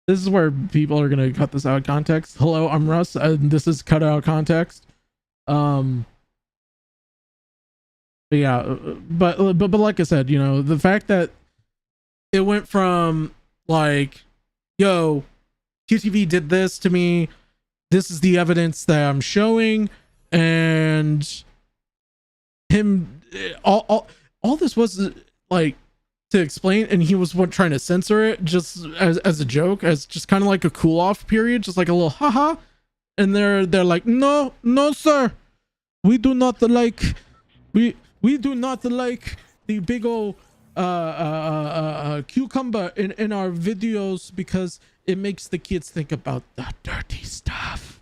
This is where people are gonna cut this out of context. Hello, I'm Russ, and this is cut out of context. But yeah, but like I said, you know, the fact that it went from like, yo, QTV did this to me. This is the evidence that I'm showing, and him, all this was like to explain, and he was trying to censor it just as a joke, as just kind of like a cool off period, just like a little haha. And they're like, no sir, we do not like we do not like the big old cucumber in our videos because it makes the kids think about the dirty stuff.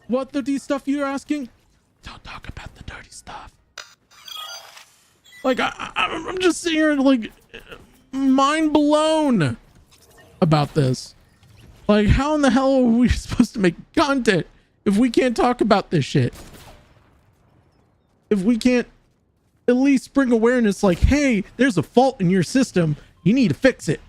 What dirty stuff you're asking? Don't talk about the dirty stuff. Like I'm just sitting here like mind blown about this. Like, how in the hell are we supposed to make content if we can't talk about this shit? If we can't at least bring awareness like, hey, there's a fault in your system, you need to fix it.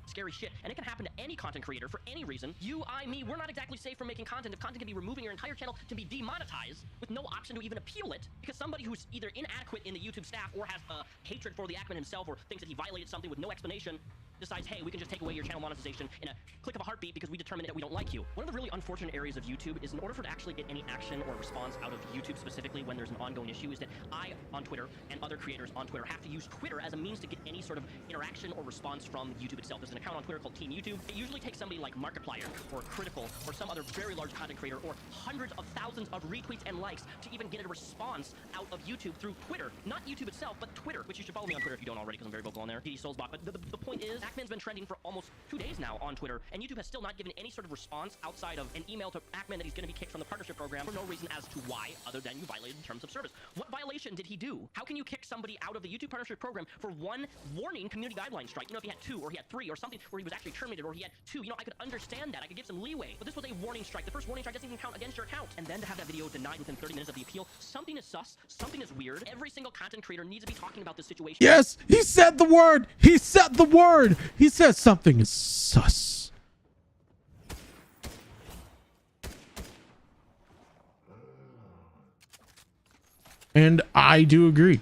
Scary shit, and it can happen to any content creator for any reason. You, I, me, we're not exactly safe from making content if content can be removing your entire channel to be demonetized with no option to even appeal it because somebody who's either inadequate in the YouTube staff or has a hatred for the ACTMAN himself or thinks that he violated something with no explanation decides, hey, we can just take away your channel monetization in a click of a heartbeat because we determined that we don't like you. One of the really unfortunate areas of YouTube is in order for it to actually get any action or response out of YouTube specifically when there's an ongoing issue is that I, on Twitter, and other creators on Twitter have to use Twitter as a means to get any sort of interaction or response from YouTube itself. There's an account on Twitter called Team YouTube. It usually takes somebody like Markiplier or Critical or some other very large content creator or hundreds of thousands of retweets and likes to even get a response out of YouTube through Twitter. Not YouTube itself, but Twitter, which you should follow me on Twitter if you don't already because I'm very vocal on there. PD Soulsbot. But the point is, ACTMAN's been trending for almost 2 days now on Twitter, and YouTube has still not given any sort of response outside of an email to ACTMAN that he's going to be kicked from the partnership program for no reason as to why, other than you violated terms of service. What violation did he do? How can you kick somebody out of the YouTube partnership program for one warning community guideline strike? You know, if he had 2 or he had 3 or something where he was actually terminated or he had 2, you know, I could understand that. I could give some leeway. But this was a warning strike. The first warning strike doesn't even count against your account. And then to have that video denied within 30 minutes of the appeal, something is sus, something is weird. Every single content creator needs to be talking about this situation. Yes, he said the word. He said the word. He said something is sus. And I do agree.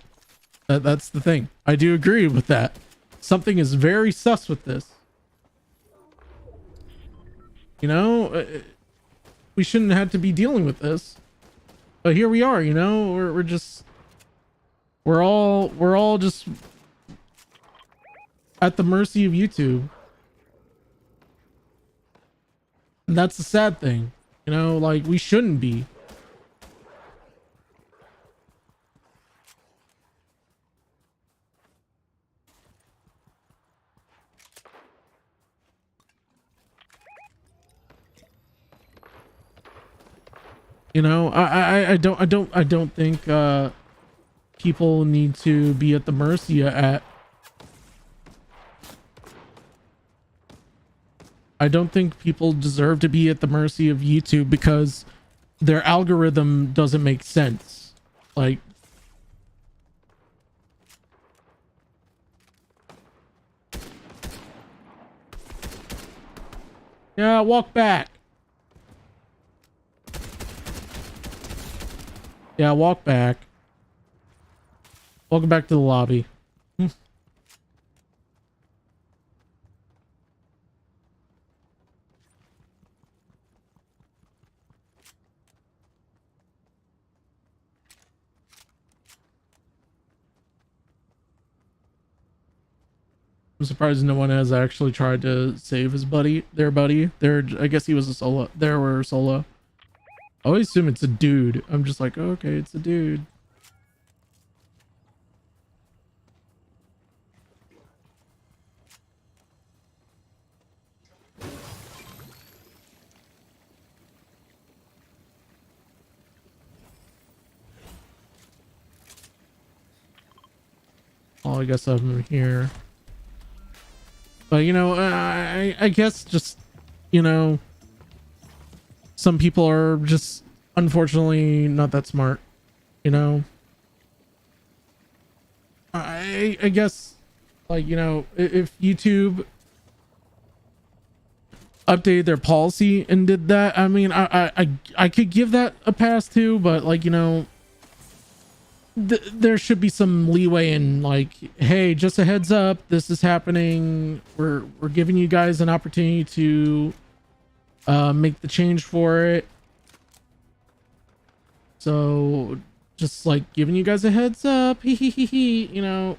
That's the thing. I do agree with that. Something is very sus with this. You know, we shouldn't have to be dealing with this, but here we are. You know, we're all just at the mercy of YouTube, and that's the sad thing. You know, like we shouldn't be. You know, I don't think people need to be at the mercy at. I don't think people deserve to be at the mercy of YouTube because their algorithm doesn't make sense. Like, yeah, walk back. Yeah, walk back. Welcome back to the lobby. I'm surprised no one has actually tried to save his buddy, their buddy. I guess he was a solo. There were solo. I always assume it's a dude. I'm just like, okay, it's a dude. Oh, I guess I'm here. But, you know, I guess just, you know, some people are just unfortunately not that smart, you know. I guess, like, you know, if YouTube updated their policy and did that, I mean, I could give that a pass too, but, like, you know, there should be some leeway in, like, hey, just a heads up, this is happening, we're giving you guys an opportunity to make the change for it, so just like giving you guys a heads up, you know,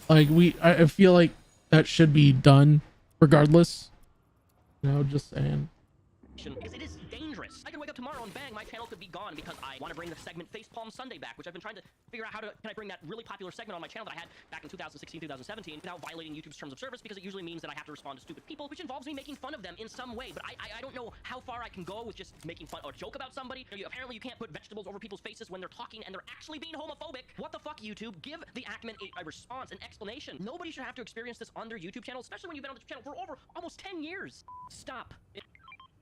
like I feel like that should be done regardless, you know, just saying. Because it is dangerous. I can wake up tomorrow and bang, my channel could be gone because I want to bring the segment Facepalm Sunday back, which I've been trying to figure out can I bring that really popular segment on my channel that I had back in 2016, 2017 without violating YouTube's terms of service, because it usually means that I have to respond to stupid people, which involves me making fun of them in some way. But I don't know how far I can go with just making fun or joke about somebody. Apparently you can't put vegetables over people's faces when they're talking and they're actually being homophobic. What the fuck, YouTube? Give the ACTMAN a response, an explanation. Nobody should have to experience this on their YouTube channel, especially when you've been on the channel for over almost 10 years. Stop.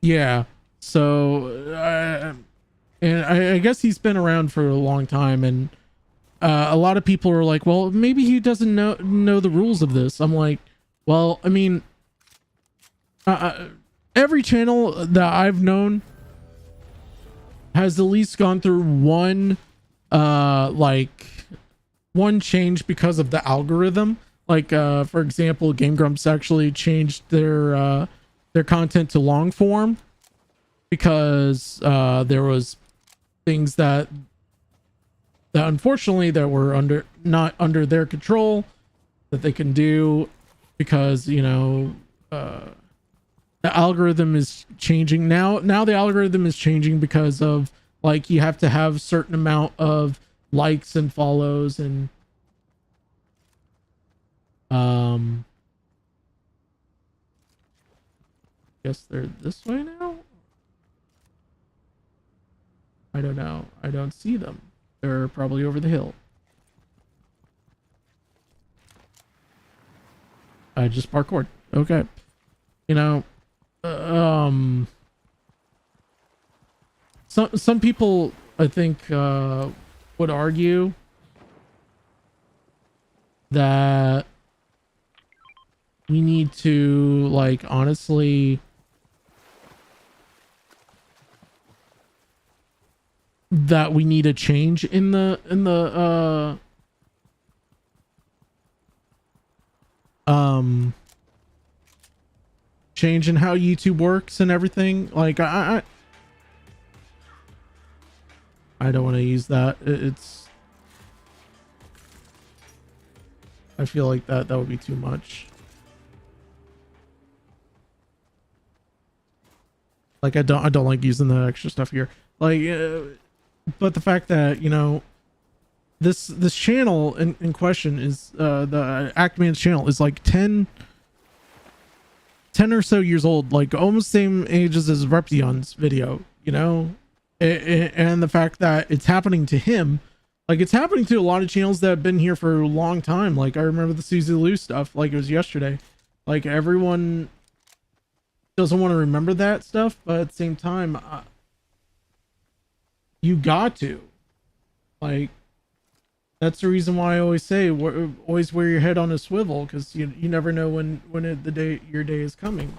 Yeah. So, and I guess he's been around for a long time, and a lot of people are like, well, maybe he doesn't know the rules of this. I'm like, well, I mean, every channel that I've known has at least gone through one change because of the algorithm. Like, for example, Game Grumps actually changed their content to long form because there was things that unfortunately that were not under their control that they can do, because, you know, the algorithm is changing now. The algorithm is changing because of, like, you have to have a certain amount of likes and follows, and guess they're this way now. I don't know. I don't see them. They're probably over the hill. I just parkoured. Okay. You know, some people, I think, would argue that we need to, like, honestly, that we need a change in the change in how YouTube works and everything. Like, I don't want to use that. I feel like that would be too much. Like, I don't like using the extra stuff here. Like, but the fact that, you know, this channel in question is the ACTMAN's channel is like 10 10 or so years old, like almost same ages as Reption's video, you know? And the fact that it's happening to him, like it's happening to a lot of channels that have been here for a long time. Like I remember the Susie Lou stuff, like it was yesterday. Like everyone doesn't want to remember that stuff, but at the same time, you got to. Like, that's the reason why I always say, always wear your head on a swivel, because you never know when your day is coming.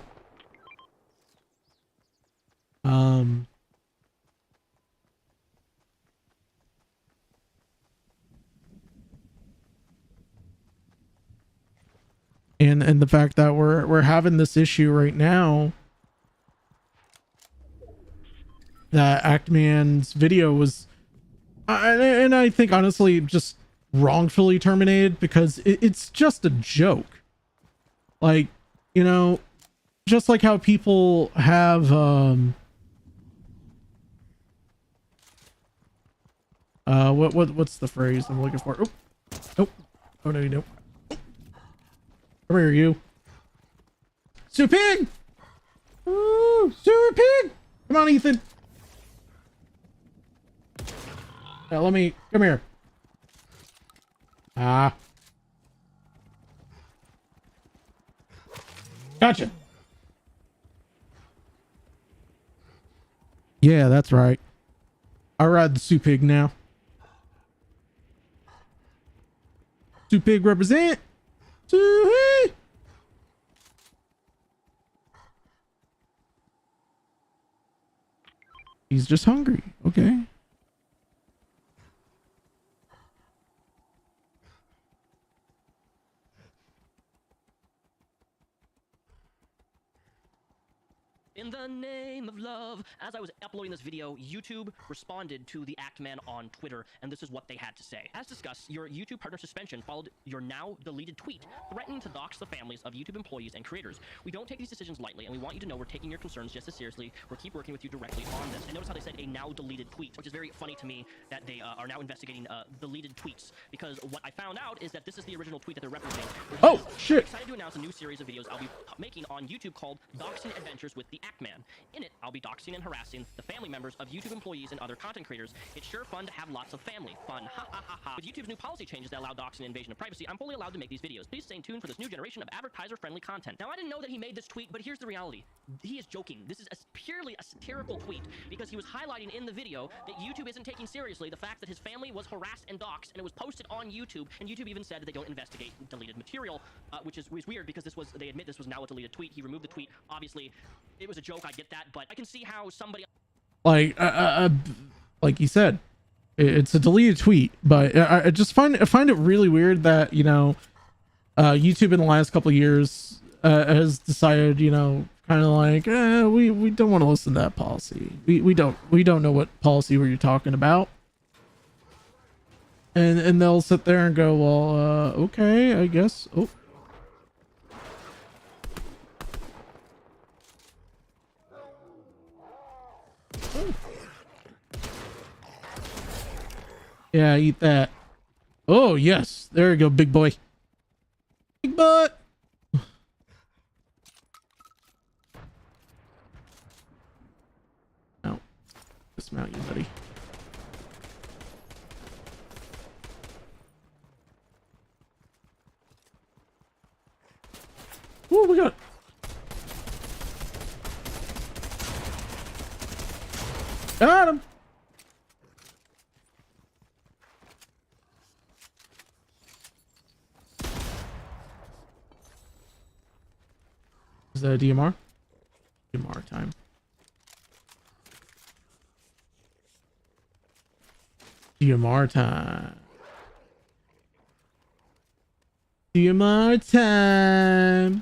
And the fact that we're having this issue right now, that ACTMAN's video was, and I think honestly just wrongfully terminated, because it's just a joke. Like, you know, just like how people have what's the phrase I'm looking for? Oh no, you don't. Come here, you. Super Pig! Ooh, Super Pig! Come on, Ethan. Now, come here. Ah. Gotcha. Yeah, that's right. I ride the Super Pig now. Super Pig represent. Super. He's just hungry. Okay. In the name of love, as I was uploading this video, YouTube responded to the ACTMAN on Twitter, and this is what they had to say. As discussed, your YouTube partner suspension followed your now deleted tweet threatening to dox the families of YouTube employees and creators. We don't take these decisions lightly, and we want you to know we're taking your concerns just as seriously. We'll keep working with you directly on this. And notice how they said a now deleted tweet, which is very funny to me that they are now investigating deleted tweets, because what I found out is that this is the original tweet that they're referencing. Oh, shit. I'm excited to announce a new series of videos I'll be making on YouTube called Doxing Adventures with the ACTMAN. In it, I'll be doxing and harassing the family members of YouTube employees and other content creators. It's sure fun to have lots of family fun. Ha ha ha ha. With YouTube's new policy changes that allow doxing and invasion of privacy, I'm fully allowed to make these videos. Please stay tuned for this new generation of advertiser-friendly content. Now, I didn't know that he made this tweet, but here's the reality. He is joking. This is purely a satirical tweet, because he was highlighting in the video that YouTube isn't taking seriously the fact that his family was harassed and doxed, and it was posted on YouTube, and YouTube even said that they don't investigate deleted material, which is weird, because they admit this was now a deleted tweet. He removed the tweet. Obviously, it was a joke, I get that, but I can see how somebody... Like you said, it's a deleted tweet, but I just find it really weird that, you know, YouTube in the last couple of years has decided, you know, kind of like, we don't want to listen to that policy. We don't know what policy you're talking about. And they'll sit there and go, well, okay, I guess. Oh. Yeah, eat that. Oh, yes. There you go, big boy. Big butt. No. Dismount you, buddy. Oh, we got... Got him. Is that a DMR? DMR time. DMR time. DMR time.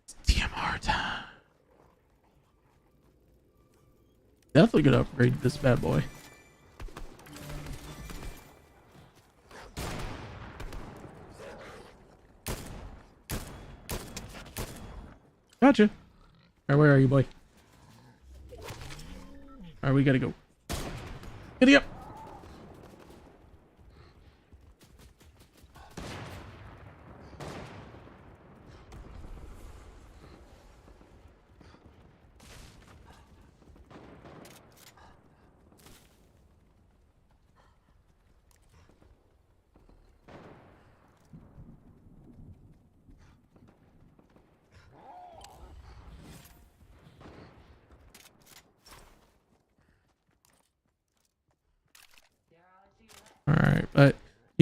It's DMR time. Definitely gonna upgrade this bad boy. Gotcha. Alright, where are you, boy? Alright, we gotta go. Giddy up!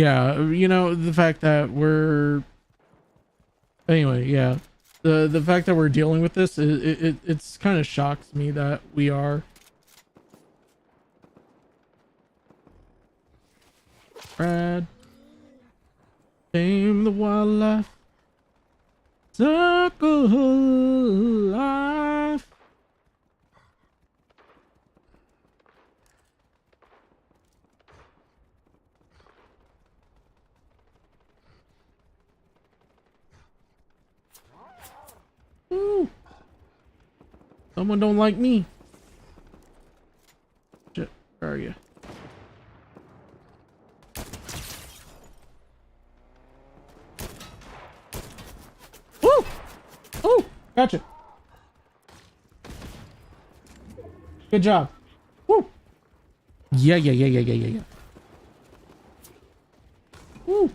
yeah, you know, the fact that we're anyway, yeah, the fact that we're dealing with this, it's kind of shocks me that we are. Brad, tame the wildlife, circle life. Ooh. Someone don't like me. Shit, where are you? Woo! Oh, gotcha. Good job. Woo! Yeah. Woo!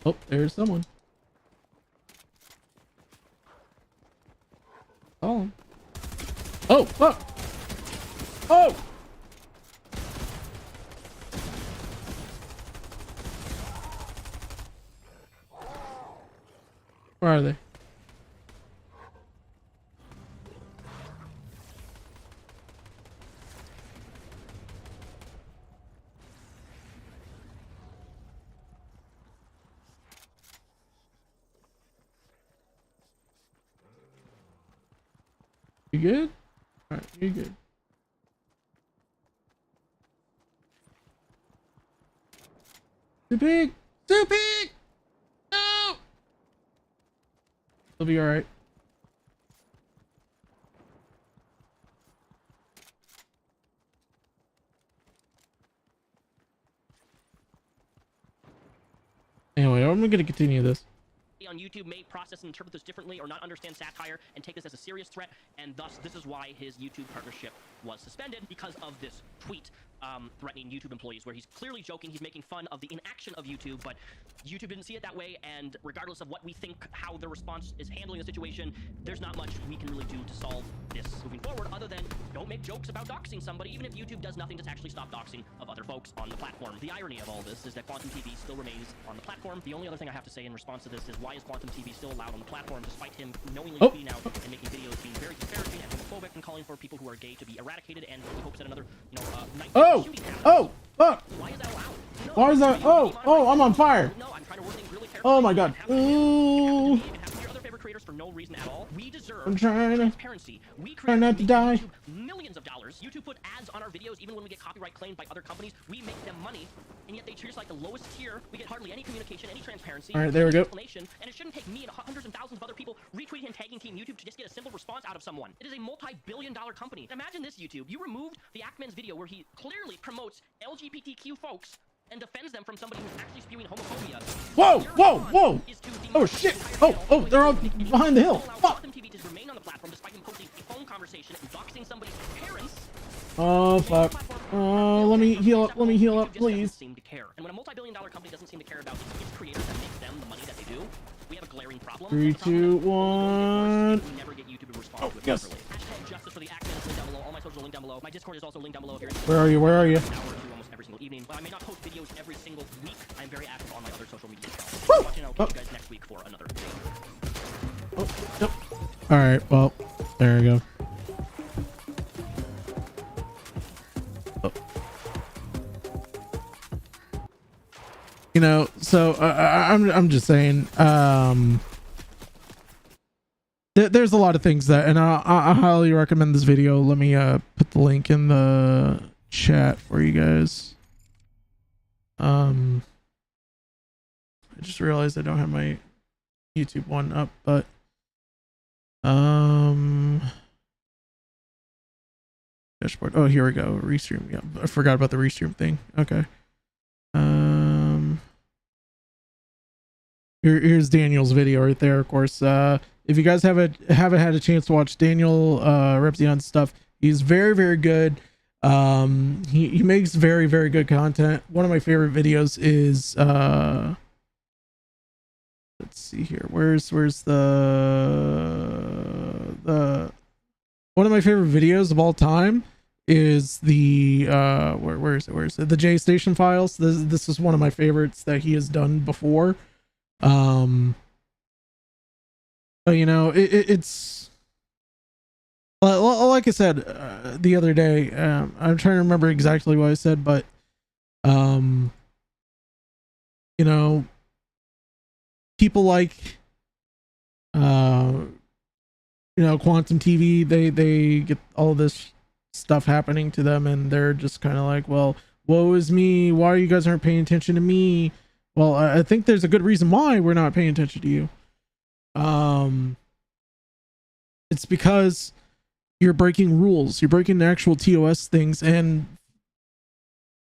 Oh, there's someone. Oh. Oh, fuck. Oh! Where are they? You good? All right, you good. Too big! Too big! No! It'll be all right. Anyway, I'm gonna continue this. On YouTube may process and interpret this differently or not understand satire and take this as a serious threat, and thus this is why his YouTube partnership was suspended, because of this tweet threatening YouTube employees, where he's clearly joking, he's making fun of the inaction of YouTube, but YouTube didn't see it that way, and regardless of what we think how the response is handling the situation, there's not much we can really do to solve this moving forward other than don't make jokes about doxing somebody, even if YouTube does nothing to actually stop doxing of other folks on the platform. The irony of all this is that Quantum TV still remains on the platform. The only other thing I have to say in response to this is, why is Quantum TV still allowed on the platform despite him knowingly tweeting out and making videos being very disparaging and homophobic and calling for people who are gay to be eradicated, and he hopes that another, you know, night shooting happens. Oh, fuck! Why is that allowed? No, Why is that? Oh, I'm on fire! No, I'm trying to work things really carefully. Oh my god! Ooh! And have to your other favorite creators for no reason at all. We deserve I'm trying transparency. We try not to die. YouTube millions of dollars. YouTube put ads on our videos even when we get copyright claimed by other companies. We make them money, and yet they treat us like the lowest tier. We get hardly any communication, any transparency. All right, there we go. And it shouldn't take me and hundreds and thousands of other people retweeting and tagging Team YouTube to just get a simple response out of someone. It is a multi-billion-dollar company. Imagine this, YouTube. You removed the ACTMAN's video where he clearly promotes LGBTQ folks and defends them from somebody who's actually spewing homophobia. Whoa! Oh shit! Oh, they're all behind the hill. Fuck! Quantum TV to remain on the platform despite him posting a phone conversation and doxing somebody's parents. Oh fuck! Oh, let me heal up, please. Seem to care. And when a multi-billion-dollar company doesn't seem to care about its creators and makes them the money that they do, we have a glaring problem. 3, 2, 1. We never get YouTube to respond to it yes. properly. Hashtag justice for the ACTMAN is linked down below. All my socials are linked down below. My Discord is also linked down below if you're interested. Where are you? Where are you? An hour or two almost every single evening. But I may not post videos every single week. I'm very active on my other social media channels. Woo! Watching, I'll catch you guys next week for another video. Oh, yep. All right. Well, there we go. Oh. You know, so I'm just saying. There's a lot of things that, and I highly recommend this video. Let me put the link in the chat for you guys. I just realized I don't have my YouTube one up, but dashboard. Oh, here we go. Restream. Yeah, I forgot about the restream thing. Okay. Here's Daniel's video right there. Of course, if you guys haven't had a chance to watch Daniel Repzion's stuff, he's very good. He makes very good content. One of my favorite videos is let's see here. Where's the one of my favorite videos of all time is the where is it, the J Station Files. This is one of my favorites that he has done before. But you know, it's like I said the other day. I'm trying to remember exactly what I said, but you know, people like you know, Quantum TV, they get all this stuff happening to them, and they're just kind of like, well, woe is me, why you guys aren't paying attention to me? Well, I think there's a good reason why we're not paying attention to you. It's because you're breaking rules, you're breaking the actual TOS things, and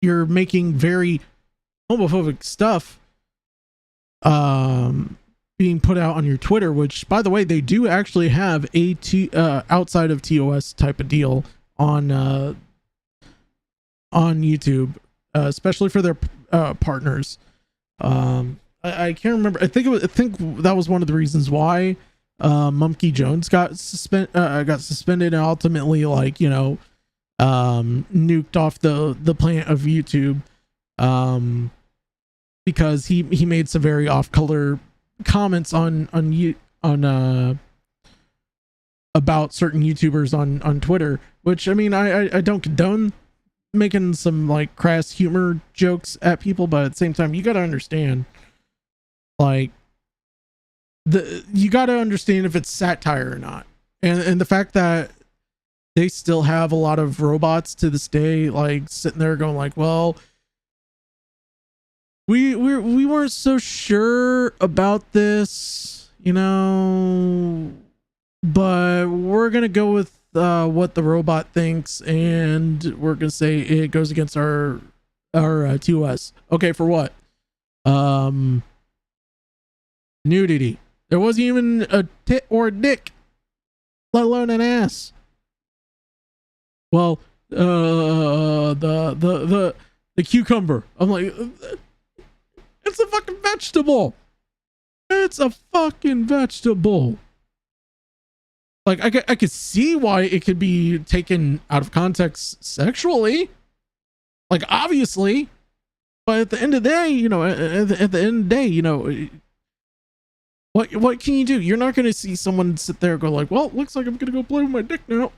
you're making very homophobic stuff being put out on your Twitter, which, by the way, they do actually have a outside of TOS type of deal on YouTube, especially for their partners. I can't remember. I think that was one of the reasons why Mumkey Jones got suspended and ultimately, like, you know, nuked off the plant of YouTube, because he made some very off-color comments on about certain YouTubers on Twitter, which, I mean, I don't condone making some like crass humor jokes at people, but at the same time, you got to understand, like, you got to understand if it's satire or not, and the fact that they still have a lot of robots to this day, like, sitting there going like, well, we weren't so sure about this, you know, but we're gonna go with what the robot thinks, and we're gonna say it goes against our TOS. Okay, for what? Nudity. There wasn't even a tit or a dick, let alone an ass. Well, the cucumber. I'm like, it's a fucking vegetable. It's a fucking vegetable. Like, I could see why it could be taken out of context sexually, like, obviously, but at the end of the day, you know, at the end of the day, you know, what can you do? You're not going to see someone sit there and go like, well, looks like I'm going to go play with my dick now.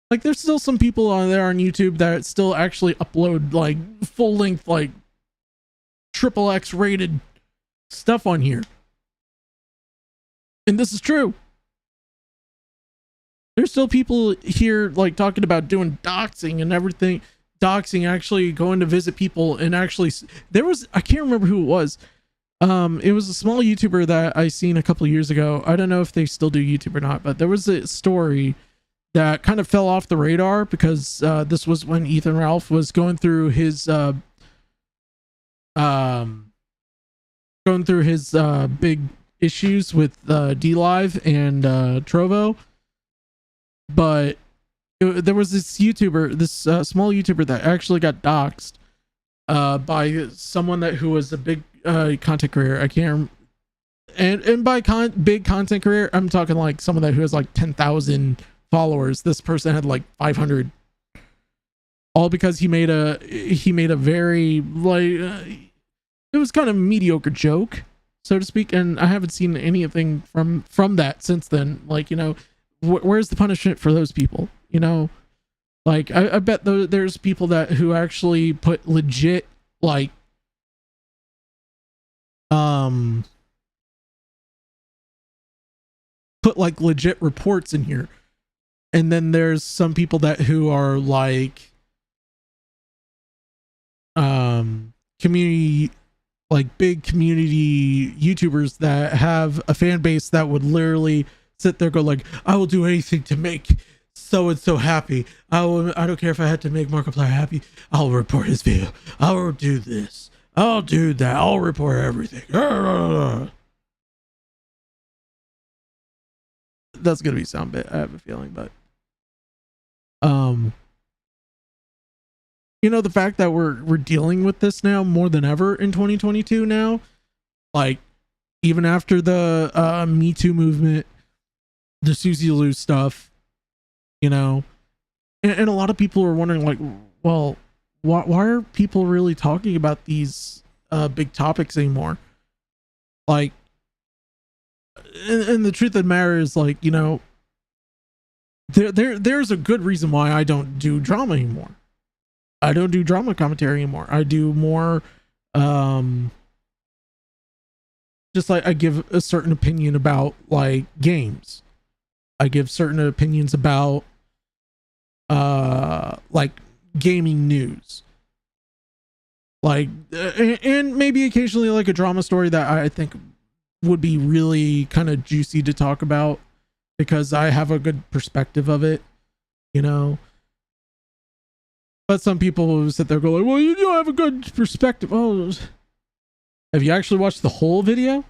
Like, there's still some people on there on YouTube that still actually upload like full length, like XXX rated stuff on here. And this is true. There's still people here like talking about doing doxing and everything. Doxing, actually going to visit people, and actually there was, I can't remember who it was. It was a small YouTuber that I seen a couple of years ago. I don't know if they still do YouTube or not, but there was a story that kind of fell off the radar because this was when Ethan Ralph was going through his big issues with DLive and Trovo. But there was this YouTuber, this small YouTuber that actually got doxxed by someone who was a big content creator. I can't and by big content creator, I'm talking like someone who has like 10,000 followers. This person had like 500, all because he made a very like it was kind of a mediocre joke, so to speak, and I haven't seen anything from that since then. Like, you know, where's the punishment for those people? You know, like I bet there's people who actually put legit like put like legit reports in here. And then there's some people who are like community, like big community YouTubers that have a fan base that would literally sit there and go like, I will do anything to make so and so happy. I don't care if I had to make Markiplier happy. I'll report his video. I'll do this. I'll do that. I'll report everything. That's gonna be sound bit, I have a feeling, but you know, the fact that we're dealing with this now more than ever in 2022 now, like even after the Me Too movement, the Susie Lou stuff, you know. And a lot of people are wondering, like, well, why are people really talking about these big topics anymore? Like, and the truth of the matter is, like, you know, there's a good reason why I don't do drama anymore. I don't do drama commentary anymore. I do more, just like I give a certain opinion about like games. I give certain opinions about like gaming news, like and maybe occasionally like a drama story that I think would be really kind of juicy to talk about because I have a good perspective of it, you know. But some people will sit there and go like, well, you don't have a good perspective. Oh, have you actually watched the whole video?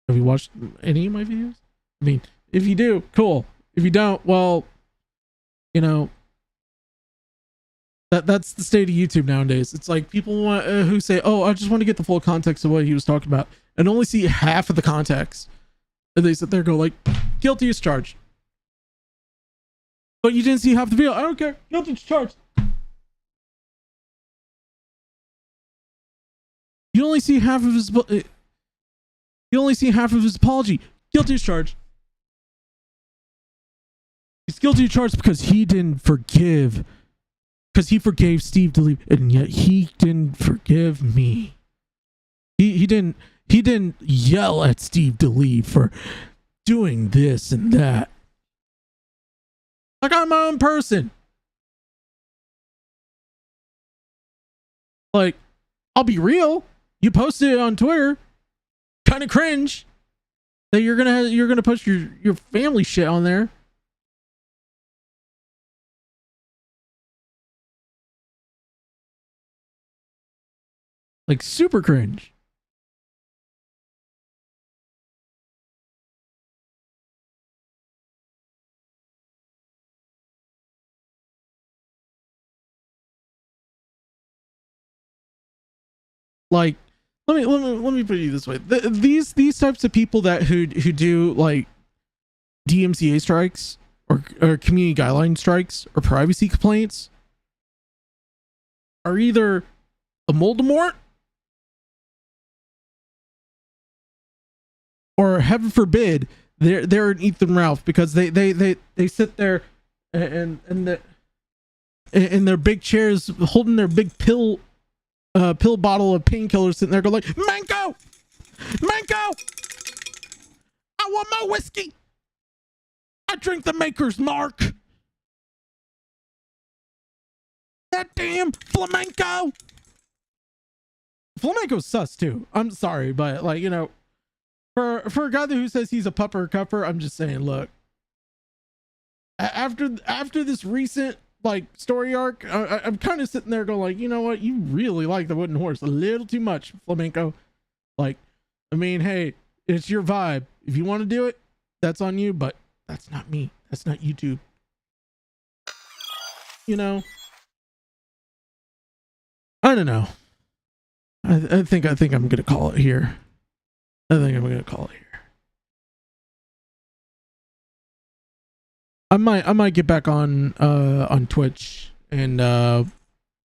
Have you watched any of my videos? I mean, if you do, cool. If you don't, well, you know, that's the state of YouTube nowadays. It's like people want who say, oh, I just want to get the full context of what he was talking about and only see half of the context. And they sit there and go like, guilty as charged. But you didn't see half the video. I don't care. Guilty as charged. You only see half of his. You only see half of his apology. Guilty as charged. He's guilty as charged because he didn't forgive. Because he forgave Steve DeLeave, and yet he didn't forgive me. He didn't yell at Steve DeLeave for doing this and that. Like I'm my own person. Like, I'll be real. You posted it on Twitter. Kind of cringe that you're gonna post your family shit on there. Like super cringe. Like, let me put it this way: these types of people that who do like DMCA strikes or community guideline strikes or privacy complaints are either a Voldemort or, heaven forbid, they're an Ethan Ralph, because they sit there and in their big chairs holding their big pill bottle of painkillers, sitting there go like, Mango, I want my whiskey. I drink the Maker's Mark. That damn flamenco. Flamenco's sus too. I'm sorry, but like, you know, for a guy who says he's a pupper cupper, I'm just saying, look, after this recent like story arc, I'm kind of sitting there going like, you know what, you really like the wooden horse a little too much, flamenco. Like, I mean, hey, it's your vibe. If you want to do it, that's on you, but that's not me. That's not YouTube. You know, I don't know. I think I'm gonna call it here. I think I'm gonna call it here. I might get back on Twitch and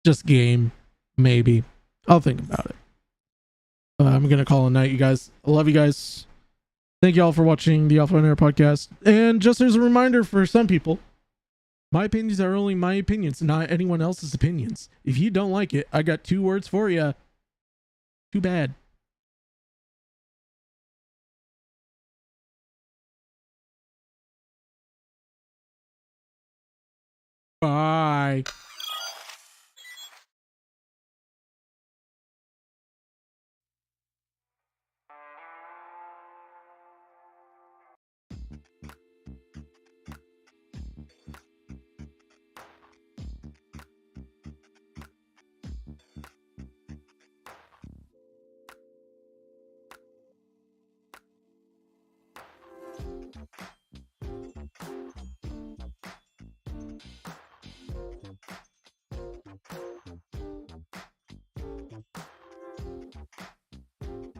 just game, maybe. I'll think about it. I'm gonna call it a night, you guys. I love you guys. Thank you all for watching the Alpha and Air podcast. And just as a reminder for some people, my opinions are only my opinions, not anyone else's opinions. If you don't like it, I got 2 words for you. Too bad. Bye.